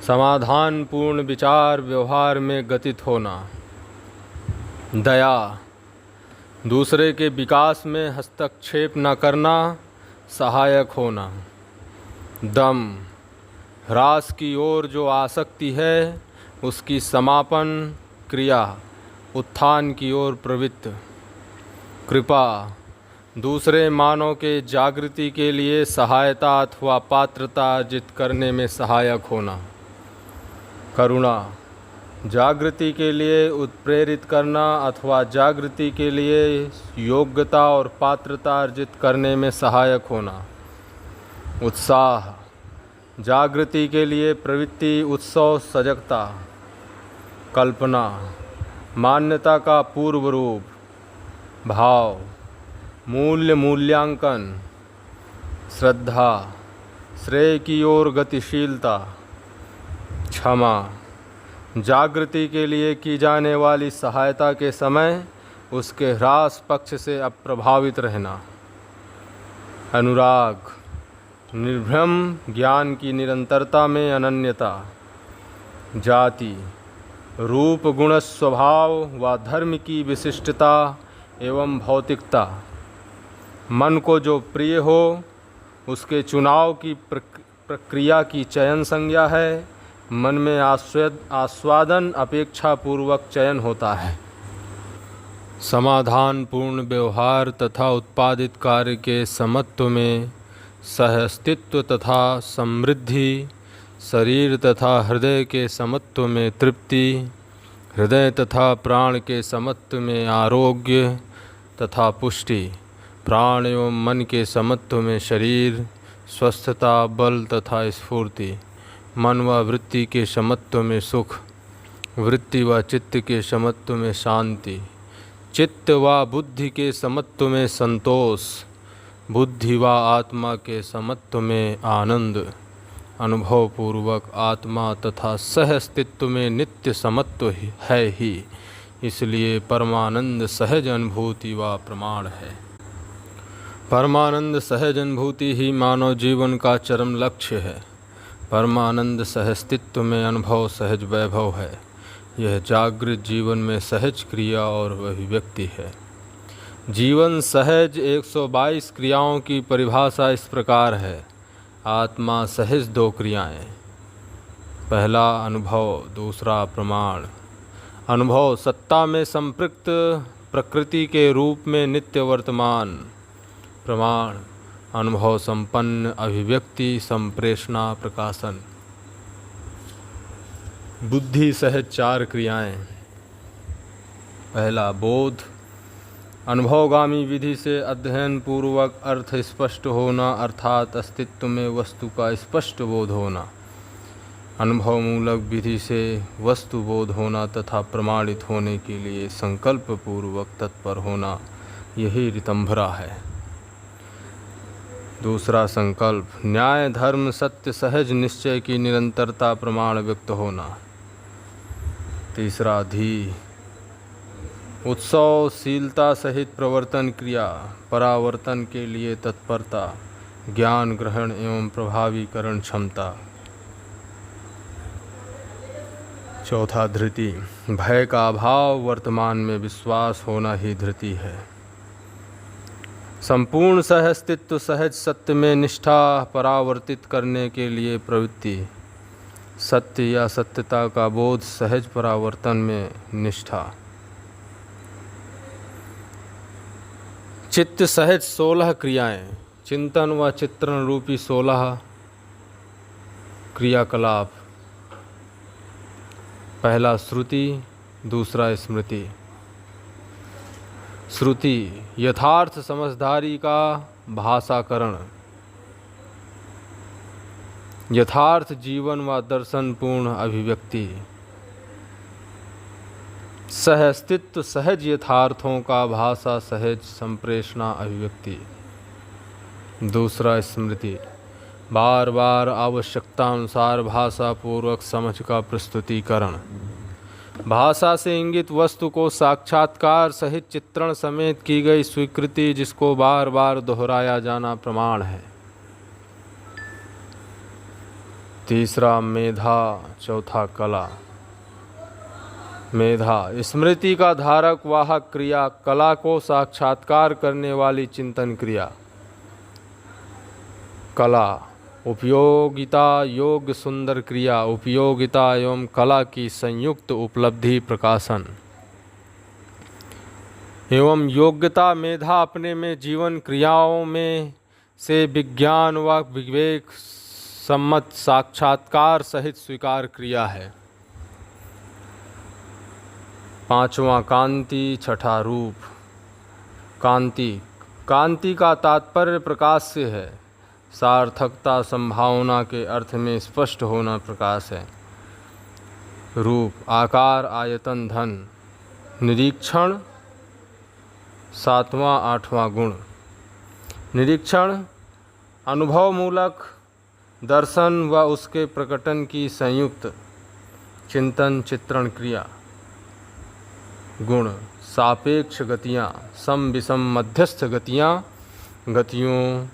समाधानपूर्ण विचार व्यवहार में गतित होना। दया दूसरे के विकास में हस्तक्षेप न करना, सहायक होना। दम ह्रास की ओर जो आसक्ति है उसकी समापन क्रिया, उत्थान की ओर प्रवृत्त। कृपा दूसरे मानव के जागृति के लिए सहायता अथवा पात्रता अर्जित करने में सहायक होना। करुणा जागृति के लिए उत्प्रेरित करना अथवा जागृति के लिए योग्यता और पात्रता अर्जित करने में सहायक होना। उत्साह जागृति के लिए प्रवृत्ति, उत्सव, सजगता। कल्पना मान्यता का पूर्व रूप। भाव मूल्य, मूल्यांकन। श्रद्धा श्रेय की ओर गतिशीलता। क्षमा जागृति के लिए की जाने वाली सहायता के समय उसके ह्रास पक्ष से अप्रभावित रहना। अनुराग निर्भ्रम ज्ञान की निरंतरता में अनन्यता। जाति रूप गुण स्वभाव व धर्म की विशिष्टता एवं भौतिकता। मन को जो प्रिय हो उसके चुनाव की प्रक्रिया की चयन संज्ञा है। मन में आस्वादन अपेक्षा पूर्वक चयन होता है। समाधान पूर्ण व्यवहार तथा उत्पादित कार्य के समत्व में सहअस्तित्व तथा समृद्धि। शरीर तथा हृदय के समत्व में तृप्ति। हृदय तथा प्राण के समत्व में आरोग्य तथा पुष्टि। प्राण एवं मन के समत्व में शरीर, स्वस्थता, बल तथा स्फूर्ति। मन व वृत्ति के समत्व में सुख। वृत्ति व चित्त के समत्व में शांति। चित्त व बुद्धि के समत्व में संतोष। बुद्धि व आत्मा के समत्व में आनंद। अनुभव पूर्वक आत्मा तथा सह अस्तित्व में नित्य समत्व है ही, इसलिए परमानंद सहज अनुभूति व प्रमाण है। परमानंद सहज अनुभूति ही मानव जीवन का चरम लक्ष्य है। परमानंद सहस्तित्व में अनुभव सहज वैभव है। यह जागृत जीवन में सहज क्रिया और अभिव्यक्ति है। जीवन सहज 122 क्रियाओं की परिभाषा इस प्रकार है। आत्मा सहज 2 क्रियाएं। पहला अनुभव, दूसरा प्रमाण। अनुभव सत्ता में संपृक्त प्रकृति के रूप में नित्य वर्तमान। प्रमाण अनुभव संपन्न अभिव्यक्ति, संप्रेषणा, प्रकाशन। बुद्धि सहज 4 क्रियाएं। पहला बोध, अनुभवगामी विधि से अध्ययन पूर्वक अर्थ स्पष्ट होना, अर्थात अस्तित्व में वस्तु का स्पष्ट बोध होना। अनुभव मूलक विधि से वस्तु बोध होना तथा प्रमाणित होने के लिए संकल्प पूर्वक तत्पर होना, यही ऋतंभरा है। दूसरा संकल्प, न्याय धर्म सत्य सहज निश्चय की निरंतरता प्रमाण व्यक्त होना। तीसरा धी, उत्सवशीलता सहित प्रवर्तन क्रिया, परावर्तन के लिए तत्परता, ज्ञान ग्रहण एवं प्रभावीकरण क्षमता। चौथा धृति, भय का अभाव, वर्तमान में विश्वास होना ही धृति है। संपूर्ण सह अस्तित्व सहज सत्य में निष्ठा, परावर्तित करने के लिए प्रवृत्ति, सत्य या सत्यता का बोध, सहज परावर्तन में निष्ठा। चित्त सहज 16 क्रियाएं, चिंतन व चित्रण रूपी 16 क्रियाकलाप। पहला श्रुति, दूसरा स्मृति। श्रुति, यथार्थ समझदारी का भाषाकरण, यथार्थ जीवन व दर्शन पूर्ण अभिव्यक्ति। सह अस्तित्व सहज यथार्थों का भाषा सहज संप्रेषणा अभिव्यक्ति। दूसरा स्मृति, बार बार आवश्यकतानुसार भाषा पूर्वक समझ का प्रस्तुतिकरण, भाषा से इंगित वस्तु को साक्षात्कार सहित चित्रण समेत की गई स्वीकृति, जिसको बार बार दोहराया जाना प्रमाण है। तीसरा मेधा, चौथा कला। मेधा, स्मृति का धारक वाहक क्रिया, कला को साक्षात्कार करने वाली चिंतन क्रिया। कला, उपयोगिता योग्य सुंदर क्रिया, उपयोगिता एवं कला की संयुक्त उपलब्धि प्रकाशन। एवं योग्यता मेधा अपने में जीवन क्रियाओं में से विज्ञान व विवेक सम्मत साक्षात्कार सहित स्वीकार क्रिया है। पांचवा कांति, छठा रूप। कांति, कांति का तात्पर्य प्रकाश से है, सार्थकता संभावना के अर्थ में स्पष्ट होना प्रकाश है। रूप, आकार आयतन धन। निरीक्षण, सातवां आठवां गुण। निरीक्षण, अनुभव मूलक दर्शन व उसके प्रकटन की संयुक्त चिंतन चित्रण क्रिया। गुण, सापेक्ष गतियाँ, सम विषम मध्यस्थ गतियाँ, गतियों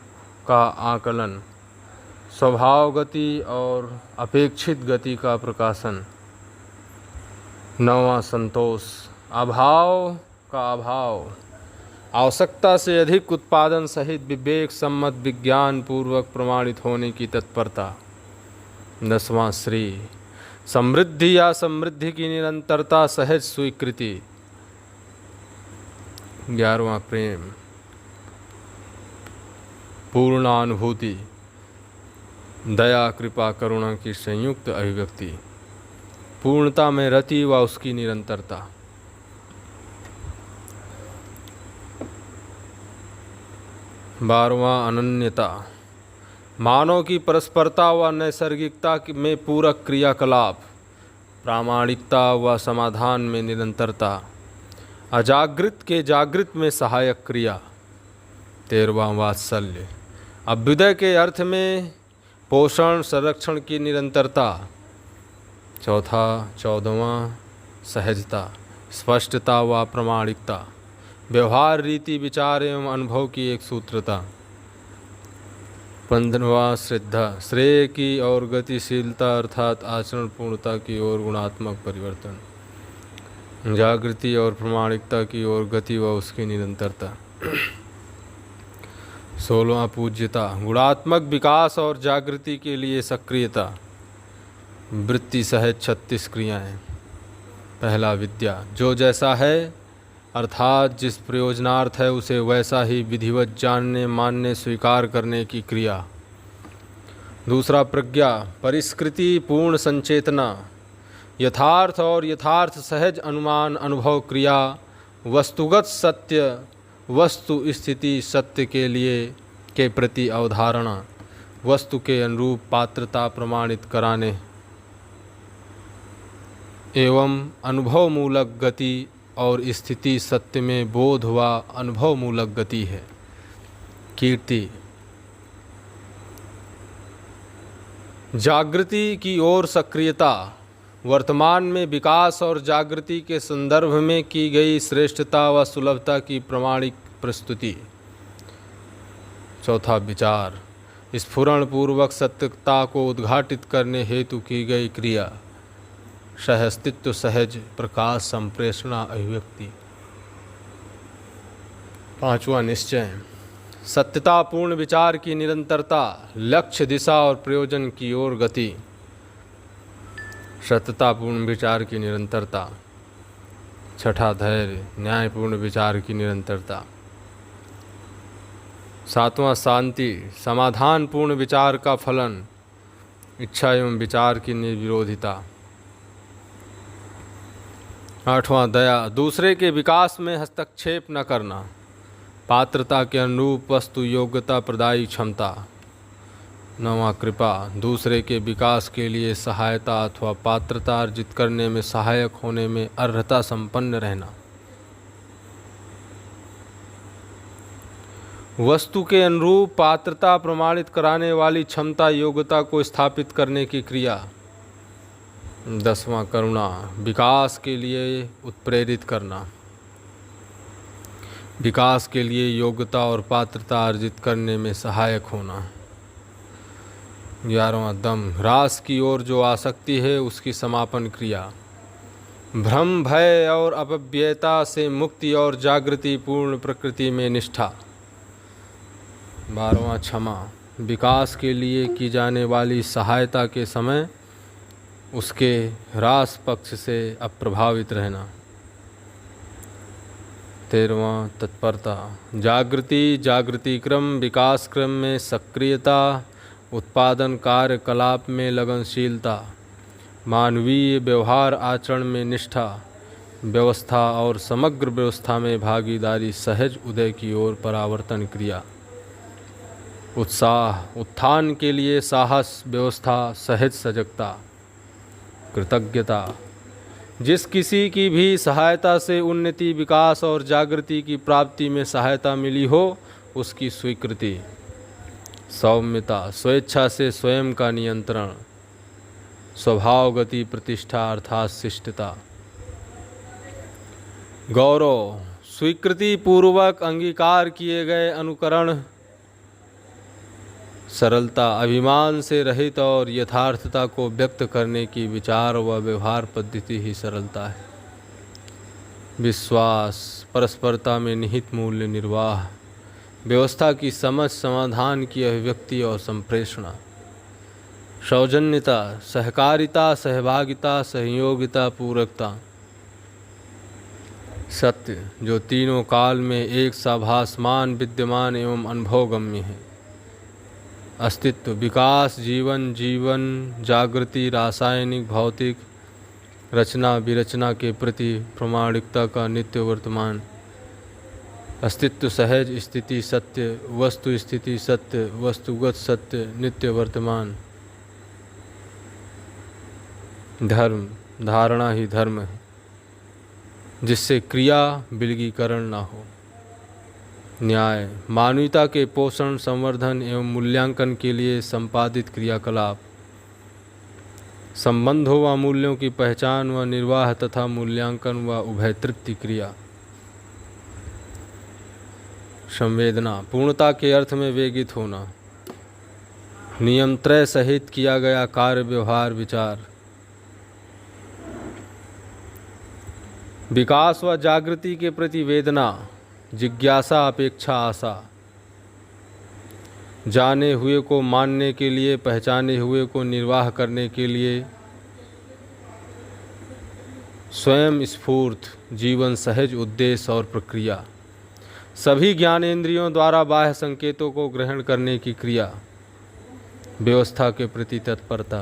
का आकलन, स्वभाव गति और अपेक्षित गति का प्रकाशन। नौवां संतोष, अभाव का अभाव, आवश्यकता से अधिक उत्पादन सहित विवेक सम्मत विज्ञान पूर्वक प्रमाणित होने की तत्परता। 10वां श्री, समृद्धि या समृद्धि की निरंतरता सहज स्वीकृति। 11वां प्रेम, पूर्णानुभूति, दया कृपा करुणा की संयुक्त अभिव्यक्ति, पूर्णता में रति व उसकी निरंतरता। 12वां अनन्यता, मानव की परस्परता व नैसर्गिकता में पूरक क्रियाकलाप, प्रामाणिकता व समाधान में निरंतरता, अजागृत के जागृत में सहायक क्रिया। 13वां वात्सल्य, अभ्युदय के अर्थ में पोषण संरक्षण की निरंतरता। 14वां सहजता, स्पष्टता व प्रामाणिकता, व्यवहार रीति विचार एवं अनुभव की एक सूत्रता। 15वां श्रद्धा, श्रेय की और गतिशीलता अर्थात आचरण पूर्णता की ओर गुणात्मक परिवर्तन, जागृति और प्रामाणिकता की ओर गति व उसकी निरंतरता। 16वां पूज्यता, गुणात्मक विकास और जागृति के लिए सक्रियता, वृत्ति सहित 36 क्रियाएं। पहला विद्या, जो जैसा है अर्थात जिस प्रयोजनार्थ है उसे वैसा ही विधिवत जानने मानने स्वीकार करने की क्रिया। दूसरा प्रज्ञा, परिष्कृति पूर्ण संचेतना, यथार्थ और यथार्थ सहज अनुमान अनुभव क्रिया, वस्तुगत सत्य वस्तु स्थिति सत्य के लिए के प्रति अवधारणा, वस्तु के अनुरूप पात्रता प्रमाणित कराने एवं अनुभव मूलक गति और स्थिति सत्य में बोध व अनुभव मूलक गति है। कीर्ति, जागृति की ओर सक्रियता, वर्तमान में विकास और जागृति के संदर्भ में की गई श्रेष्ठता व सुलभता की प्रामाणिक प्रस्तुति। चौथा विचार, स्फुरणपूर्वक सत्यता को उद्घाटित करने हेतु की गई क्रिया, सहअस्तित्व, सहज प्रकाश, संप्रेषणा, अभिव्यक्ति। पांचवा निश्चय, सत्यतापूर्ण विचार की निरंतरता, लक्ष्य, दिशा और प्रयोजन की ओर गति। सत्यतापूर्ण विचार की निरंतरता। छठा धैर्य, न्यायपूर्ण विचार की निरंतरता। सातवां शांति, समाधानपूर्ण विचार का फलन, इच्छा एवं विचार की निर्विरोधिता। आठवां दया, दूसरे के विकास में हस्तक्षेप न करना, पात्रता के अनुरूप वस्तु योग्यता प्रदायी क्षमता। नौवां कृपा, दूसरे के विकास के लिए सहायता अथवा पात्रता अर्जित करने में सहायक होने में अर्हता संपन्न रहना। वस्तु के अनुरूप पात्रता प्रमाणित कराने वाली क्षमता, योग्यता को स्थापित करने की क्रिया। 10वां करुणा, विकास के लिए उत्प्रेरित करना, विकास के लिए योग्यता और पात्रता अर्जित करने में सहायक होना। 11वां दम, ह्रास की ओर जो आसक्ति है उसकी समापन क्रिया, भ्रम, भय और अपव्ययता से मुक्ति और जागृति पूर्ण प्रकृति में निष्ठा। 12वां क्षमा, विकास के लिए की जाने वाली सहायता के समय उसके ह्रास पक्ष से अप्रभावित रहना। 13वां तत्परता, जागृति, जागृति क्रम, विकास क्रम में सक्रियता, उत्पादन कार्यकलाप में लगनशीलता, मानवीय व्यवहार आचरण में निष्ठा, व्यवस्था और समग्र व्यवस्था में भागीदारी, सहज उदय की ओर परावर्तन क्रिया। उत्साह, उत्थान के लिए साहस, व्यवस्था, सहज सजगता। कृतज्ञता, जिस किसी की भी सहायता से उन्नति, विकास और जागृति की प्राप्ति में सहायता मिली हो उसकी स्वीकृति। सौम्यता, स्वेच्छा से स्वयं का नियंत्रण, स्वभाव, गति, प्रतिष्ठा अर्थात शिष्टता। गौरव, स्वीकृति पूर्वक अंगीकार किए गए अनुकरण। सरलता, अभिमान से रहित और यथार्थता को व्यक्त करने की विचार व व्यवहार पद्धति ही सरलता है। विश्वास, परस्परता में निहित मूल्य निर्वाह, व्यवस्था की समझ, समाधान की अभिव्यक्ति और संप्रेषणा। सौजन्यता, सहकारिता, सहभागिता, सहयोगिता, पूरकता। सत्य, जो तीनों काल में एक सा भासमान, विद्यमान एवं अनुभवगम्य है। अस्तित्व, विकास, जीवन, जागृति, रासायनिक, भौतिक, रचना, विरचना के प्रति प्रामाणिकता का नित्य वर्तमान। अस्तित्व, सहज स्थिति, सत्य, वस्तु स्थिति, सत्य, वस्तुगत सत्य, नित्य वर्तमान। धर्म, धारणा ही धर्म है, जिससे क्रिया विलगीकरण ना हो। न्याय, मानवता के पोषण, संवर्धन एवं मूल्यांकन के लिए संपादित क्रियाकलाप। संबंधों व मूल्यों की पहचान व निर्वाह तथा मूल्यांकन व उभय तृप्ति क्रिया। संवेदना, पूर्णता के अर्थ में वेगित होना। नियम त्रय सहित किया गया कार्य, व्यवहार, विचार। विकास व जागृति के प्रति वेदना, जिज्ञासा, अपेक्षा, आशा। जाने हुए को मानने के लिए, पहचाने हुए को निर्वाह करने के लिए स्वयं स्फूर्त जीवन, सहज उद्देश्य और प्रक्रिया। सभी ज्ञानेंद्रियों द्वारा बाह्य संकेतों को ग्रहण करने की क्रिया। व्यवस्था के प्रति तत्परता।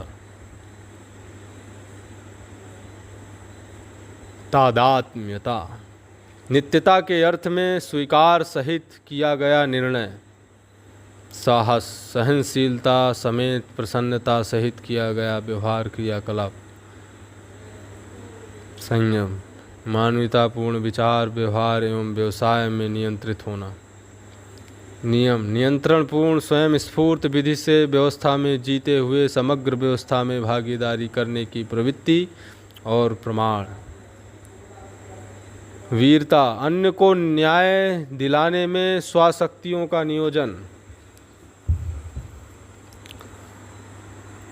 तादात्म्यता, नित्यता के अर्थ में स्वीकार सहित किया गया निर्णय। साहस, सहनशीलता समेत प्रसन्नता सहित किया गया व्यवहार, क्रियाकलाप। संयम, मानवतापूर्ण विचार, व्यवहार एवं व्यवसाय में नियंत्रित होना। नियम नियंत्रणपूर्ण स्वयं स्फूर्त विधि से व्यवस्था में जीते हुए समग्र व्यवस्था में भागीदारी करने की प्रवृत्ति और प्रमाण। वीरता अन्य को न्याय दिलाने में स्वाशक्तियों का नियोजन।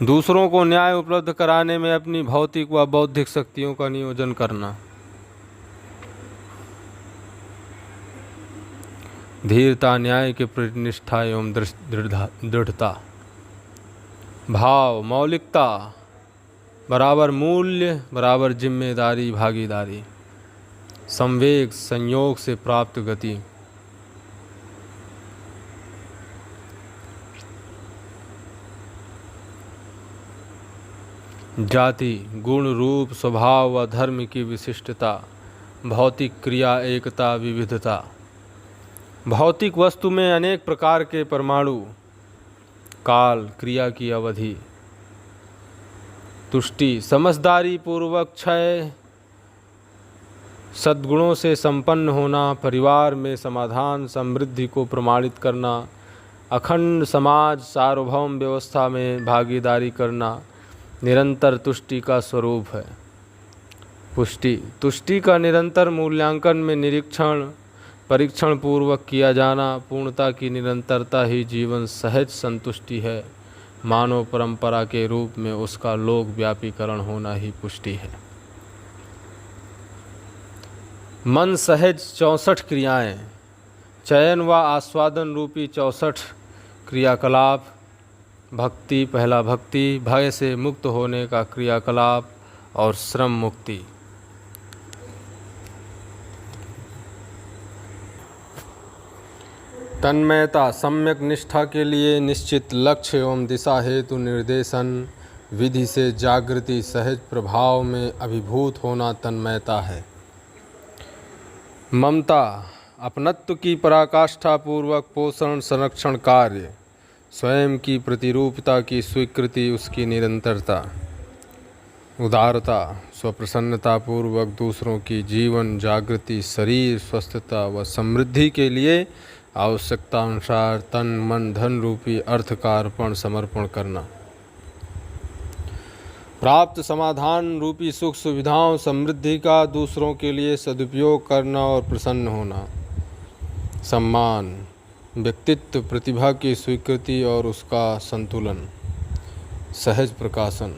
दूसरों को न्याय उपलब्ध कराने में अपनी भौतिक व बौद्धिक शक्तियों का नियोजन करना। धीरता न्याय के प्रति निष्ठा एवं दृढ़ता। भाव मौलिकता बराबर मूल्य बराबर जिम्मेदारी भागीदारी। संवेग संयोग से प्राप्त गति। जाति गुण रूप स्वभाव व धर्म की विशिष्टता। भौतिक क्रिया एकता विविधता। भौतिक वस्तु में अनेक प्रकार के परमाणु। काल क्रिया की अवधि। तुष्टि समझदारी पूर्वक क्षय सद्गुणों से संपन्न होना। परिवार में समाधान समृद्धि को प्रमाणित करना। अखंड समाज सार्वभौम व्यवस्था में भागीदारी करना निरंतर तुष्टि का स्वरूप है। पुष्टि तुष्टि का निरंतर मूल्यांकन में निरीक्षण परीक्षण पूर्वक किया जाना। पूर्णता की निरंतरता ही जीवन सहज संतुष्टि है। मानव परंपरा के रूप में उसका लोक व्यापीकरण होना ही पुष्टि है। मन सहज 64 क्रियाएं। चयन व आस्वादन रूपी 64 क्रियाकलाप। भक्ति पहला भक्ति भय से मुक्त होने का क्रियाकलाप और श्रम मुक्ति। तन्मयता सम्यक निष्ठा के लिए निश्चित लक्ष्य एवं दिशा हेतु निर्देशन विधि से जागृति सहज प्रभाव में अभिभूत होना तन्मयता है। ममता अपनत्व की पराकाष्ठा पूर्वक पोषण संरक्षण कार्य। स्वयं की प्रतिरूपता की स्वीकृति उसकी निरंतरता। उदारता स्वप्रसन्नता पूर्वक दूसरों की जीवन जागृति शरीर स्वस्थता व समृद्धि के लिए आवश्यकता अनुसार तन मन धन रूपी अर्थ का अर्पण समर्पण करना। प्राप्त समाधान रूपी सुख सुविधाओं समृद्धि का दूसरों के लिए सदुपयोग करना और प्रसन्न होना। सम्मान व्यक्तित्व प्रतिभा की स्वीकृति और उसका संतुलन। सहज प्रकाशन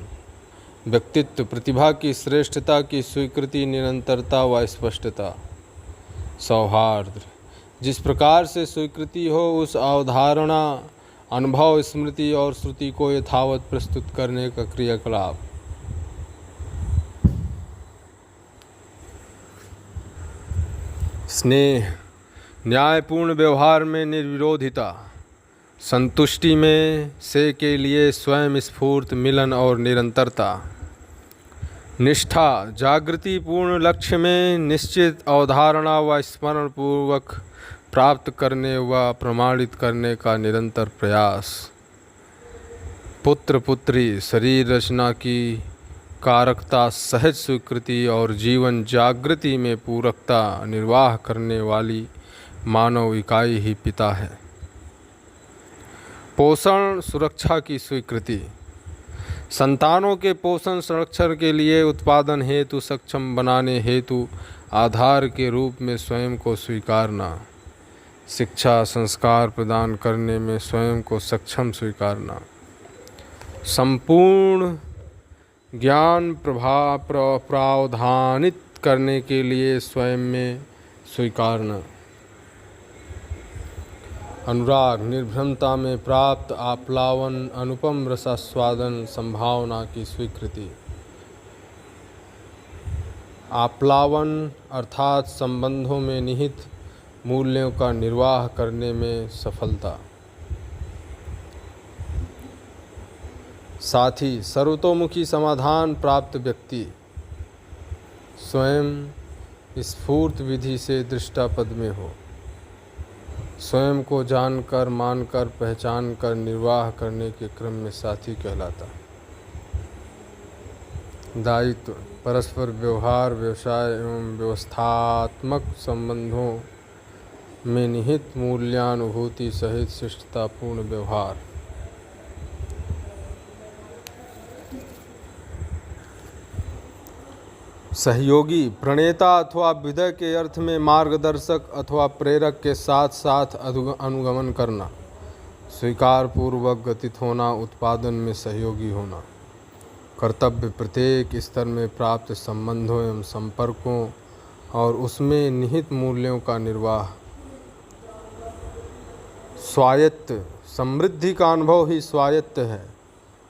व्यक्तित्व प्रतिभा की श्रेष्ठता की स्वीकृति निरंतरता व स्पष्टता। सौहार्द जिस प्रकार से स्वीकृति हो उस अवधारणा अनुभव स्मृति और श्रुति को यथावत प्रस्तुत करने का क्रियाकलाप। स्नेह न्यायपूर्ण व्यवहार में निर्विरोधिता। संतुष्टि में से के लिए स्वयं स्फूर्त मिलन और निरंतरता। निष्ठा जागृति पूर्ण लक्ष्य में निश्चित अवधारणा व स्मरण पूर्वक प्राप्त करने व प्रमाणित करने का निरंतर प्रयास। पुत्र पुत्री शरीर रचना की कारकता सहज स्वीकृति और जीवन जागृति में पूरकता निर्वाह करने वाली मानव इकाई ही पिता है। पोषण सुरक्षा की स्वीकृति संतानों के पोषण संरक्षण के लिए उत्पादन हेतु सक्षम बनाने हेतु आधार के रूप में स्वयं को स्वीकारना। शिक्षा संस्कार प्रदान करने में स्वयं को सक्षम स्वीकारना। संपूर्ण ज्ञान प्रावधानित करने के लिए स्वयं में स्वीकारना। अनुराग निर्भ्रमता में प्राप्त आप्लावन अनुपम रसास्वादन संभावना की स्वीकृति। आप्लावन अर्थात संबंधों में निहित मूल्यों का निर्वाह करने में सफलता। साथ ही सर्वतोमुखी समाधान प्राप्त व्यक्ति स्वयं स्फूर्त विधि से दृष्टापद में हो। स्वयं को जानकर मानकर पहचान कर निर्वाह करने के क्रम में साथी कहलाता। दायित्व परस्पर व्यवहार व्यवसाय एवं व्यवस्थात्मक संबंधों में निहित मूल्यानुभूति सहित शिष्टतापूर्ण व्यवहार। सहयोगी प्रणेता अथवा विधेय के अर्थ में मार्गदर्शक अथवा प्रेरक के साथ साथ अनुगमन करना। स्वीकार पूर्वक गतित होना, उत्पादन में सहयोगी होना। कर्तव्य प्रत्येक स्तर में प्राप्त संबंधों एवं संपर्कों और उसमें निहित मूल्यों का निर्वाह। स्वायत्त समृद्धि का अनुभव ही स्वायत्त है।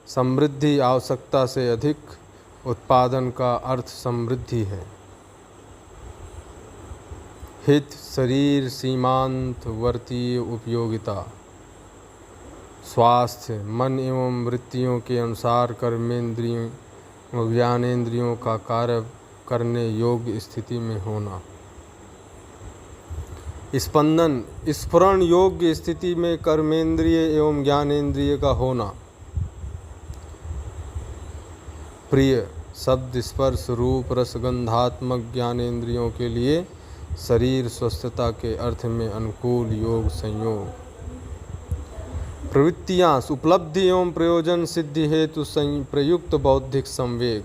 समृद्धि आवश्यकता से अधिक, उत्पादन का अर्थ समृद्धि है। हित शरीर सीमांत वर्तीय उपयोगिता। स्वास्थ्य मन एवं वृत्तियों के अनुसार कर्मेंद्रियों व ज्ञानेंद्रियों का कार्य करने योग्य स्थिति में होना। स्पंदन स्फुरण योग्य स्थिति में कर्मेंद्रिय एवं ज्ञानेंद्रिय का होना। प्रिय शब्द स्पर्श रूप रसगंधात्मक ज्ञानेंद्रियों के लिए शरीर स्वस्थता के अर्थ में अनुकूल योग संयोग। प्रवृत्तियाँ उपलब्धि एवं प्रयोजन सिद्धि हेतु प्रयुक्त बौद्धिक संवेग।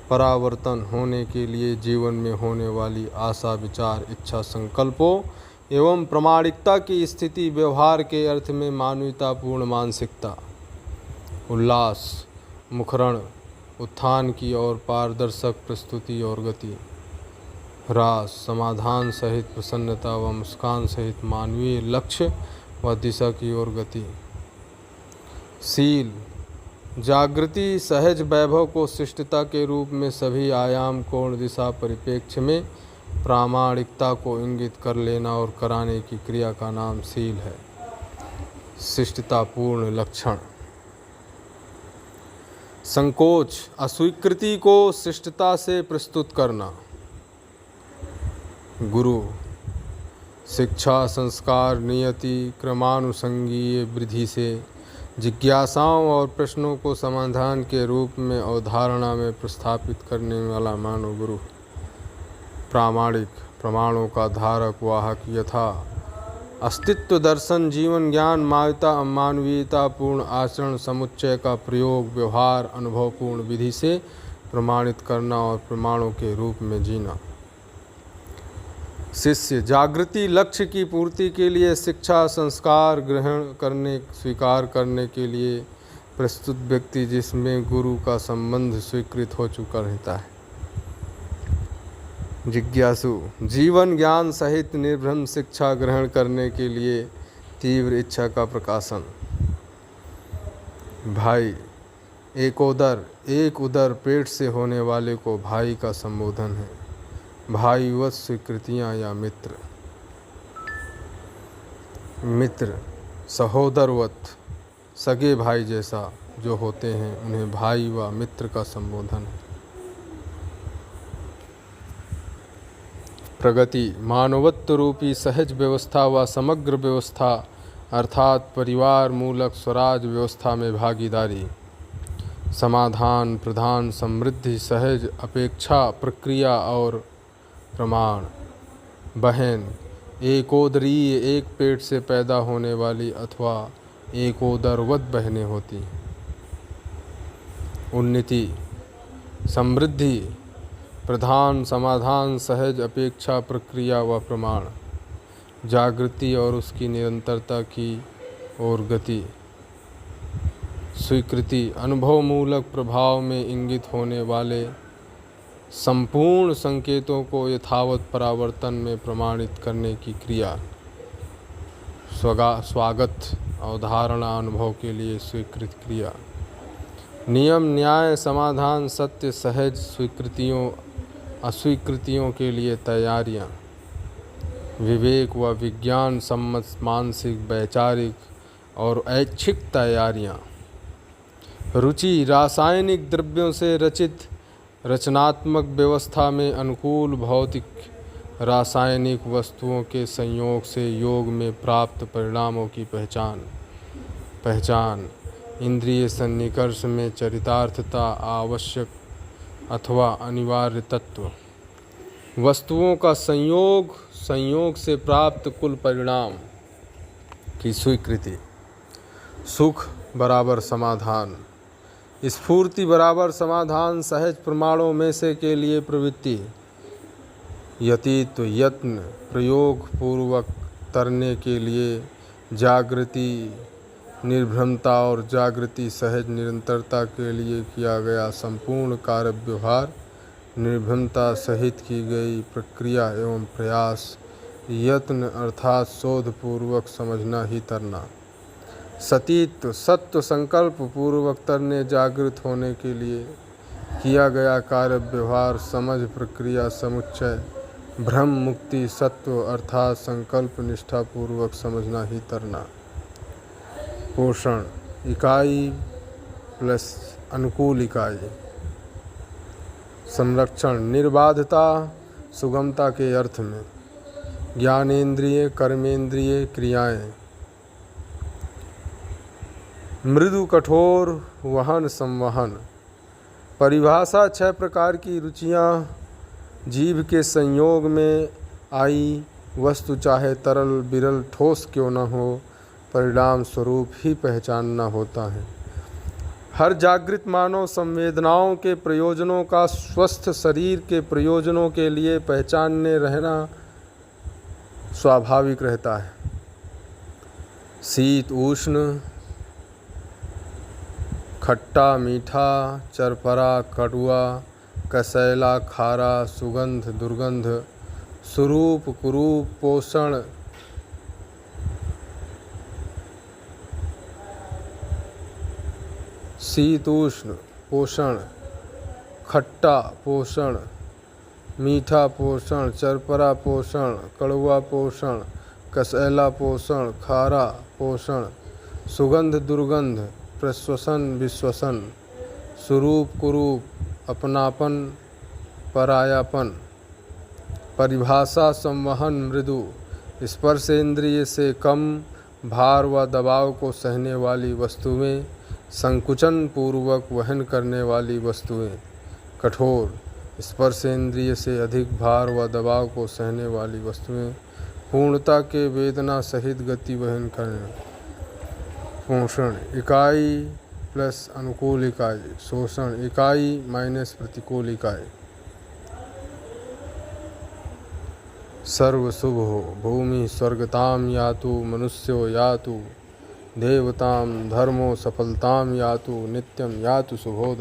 परावर्तन होने के लिए जीवन में होने वाली आशा विचार इच्छा संकल्पों एवं प्रामाणिकता की स्थिति। व्यवहार के अर्थ में मानवतापूर्ण मानसिकता। उल्लास मुखरण उत्थान की ओर पारदर्शक प्रस्तुति और गति। रास समाधान सहित प्रसन्नता व मुस्कान सहित मानवीय लक्ष्य व दिशा की ओर गति। शील जागृति सहज वैभव को शिष्टता के रूप में सभी आयाम कोण दिशा परिप्रेक्ष्य में प्रामाणिकता को इंगित कर लेना और कराने की क्रिया का नाम शील है। शिष्टतापूर्ण लक्षण। संकोच अस्वीकृति को शिष्टता से प्रस्तुत करना। गुरु शिक्षा संस्कार नियति क्रमानुसंगीय विधि से जिज्ञासाओं और प्रश्नों को समाधान के रूप में अवधारणा में प्रस्थापित करने वाला मानव गुरु। प्रामाणिक प्रमाणों का धारक वाहक यथा अस्तित्व दर्शन जीवन ज्ञान मानवीयता पूर्ण आचरण समुच्चय का प्रयोग व्यवहार अनुभवपूर्ण विधि से प्रमाणित करना और प्रमाणों के रूप में जीना। शिष्य जागृति लक्ष्य की पूर्ति के लिए शिक्षा संस्कार ग्रहण करने स्वीकार करने के लिए प्रस्तुत व्यक्ति जिसमें गुरु का संबंध स्वीकृत हो चुका रहता है। जिज्ञासु जीवन ज्ञान सहित निर्भ्रम शिक्षा ग्रहण करने के लिए तीव्र इच्छा का प्रकाशन। भाई एक उदर पेट से होने वाले को भाई का संबोधन है। भाईवत स्वीकृतियाँ या मित्र सहोदरवत सगे भाई जैसा जो होते हैं उन्हें भाई व मित्र का संबोधन है। प्रगति मानवत्व रूपी सहज व्यवस्था व समग्र व्यवस्था अर्थात परिवार मूलक स्वराज व्यवस्था में भागीदारी। समाधान प्रधान समृद्धि सहज अपेक्षा प्रक्रिया और प्रमाण। बहन एकोदरीय एक पेट से पैदा होने वाली अथवा एकोदरवत बहनें होती हैं। उन्नति समृद्धि प्रधान समाधान सहज अपेक्षा प्रक्रिया व प्रमाण। जागृति और उसकी निरंतरता की ओर गति। स्वीकृति अनुभवमूलक प्रभाव में इंगित होने वाले संपूर्ण संकेतों को यथावत परावर्तन में प्रमाणित करने की क्रिया। स्वागत अवधारणा अनुभव के लिए स्वीकृत क्रिया। नियम न्याय समाधान सत्य सहज स्वीकृतियों अस्वीकृतियों के लिए तैयारियाँ। विवेक व विज्ञान सम्मत मानसिक वैचारिक और ऐच्छिक तैयारियाँ। रुचि रासायनिक द्रव्यों से रचित रचनात्मक व्यवस्था में अनुकूल भौतिक रासायनिक वस्तुओं के संयोग से योग में प्राप्त परिणामों की पहचान। इंद्रिय सन्निकर्ष में चरितार्थता आवश्यक अथवा अनिवार्य तत्व। वस्तुओं का संयोग संयोग से प्राप्त कुल परिणाम की स्वीकृति। सुख बराबर समाधान, स्फूर्ति बराबर समाधान सहज प्रमाणों में से के लिए प्रवृत्ति। यतीत यत्न प्रयोग पूर्वक तरने के लिए जागृति, निर्भ्रमता और जागृति सहज निरंतरता के लिए किया गया संपूर्ण कार्य व्यवहार, निर्भ्रमता सहित की गई प्रक्रिया एवं प्रयास। यत्न अर्थात शोध पूर्वक समझना ही तरना। सतीत्व सत्व संकल्प पूर्वक तरने जागृत होने के लिए किया गया कार्य व्यवहार, समझ प्रक्रिया समुच्चय। भ्रम मुक्ति सत्व अर्थात संकल्प निष्ठा पूर्वक समझना ही तरना। पोषण इकाई प्लस अनुकूल इकाई। संरक्षण निर्बाधता सुगमता के अर्थ में। ज्ञानेंद्रिय कर्मेंद्रिय क्रियाएं। मृदु कठोर वहन संवहन। परिभाषा 6 प्रकार की रुचियां जीव के संयोग में आई वस्तु चाहे तरल बिरल ठोस क्यों न हो, परिणाम स्वरूप ही पहचानना होता है। हर जागृत मानव संवेदनाओं के प्रयोजनों का स्वस्थ शरीर के प्रयोजनों के लिए पहचानने रहना स्वाभाविक रहता है। शीत उष्ण, खट्टा मीठा, चरपरा कड़वा, कसैला खारा, सुगंध दुर्गंध, स्वरूप कुरूप, पोषण शीतोष्ण पोषण, खट्टा पोषण, मीठा पोषण, चरपरा पोषण, कड़वा पोषण, कसैला पोषण, खारा पोषण, सुगंध दुर्गंध, प्रश्वसन विश्वसन, स्वरूप कुरूप, अपनापन परायापन। परिभाषा संवहन मृदु, स्पर्शेंद्रिय से कम भार व दबाव को सहने वाली वस्तुएं, संकुचन पूर्वक वहन करने वाली वस्तुएं। कठोर, स्पर्शेंद्रिय से अधिक भार व दबाव को सहने वाली वस्तुएं, पूर्णता के वेदना सहित गति वहन करने। पोषण इकाई प्लस अनुकूल इकाई। शोषण इकाई माइनस प्रतिकूल इकाई। सर्व शुभ हो। भूमि स्वर्गताम यातु, मनुष्यो यातु देवताम, धर्मो सफलताम यातु, नित्यम यातु शुभोदय।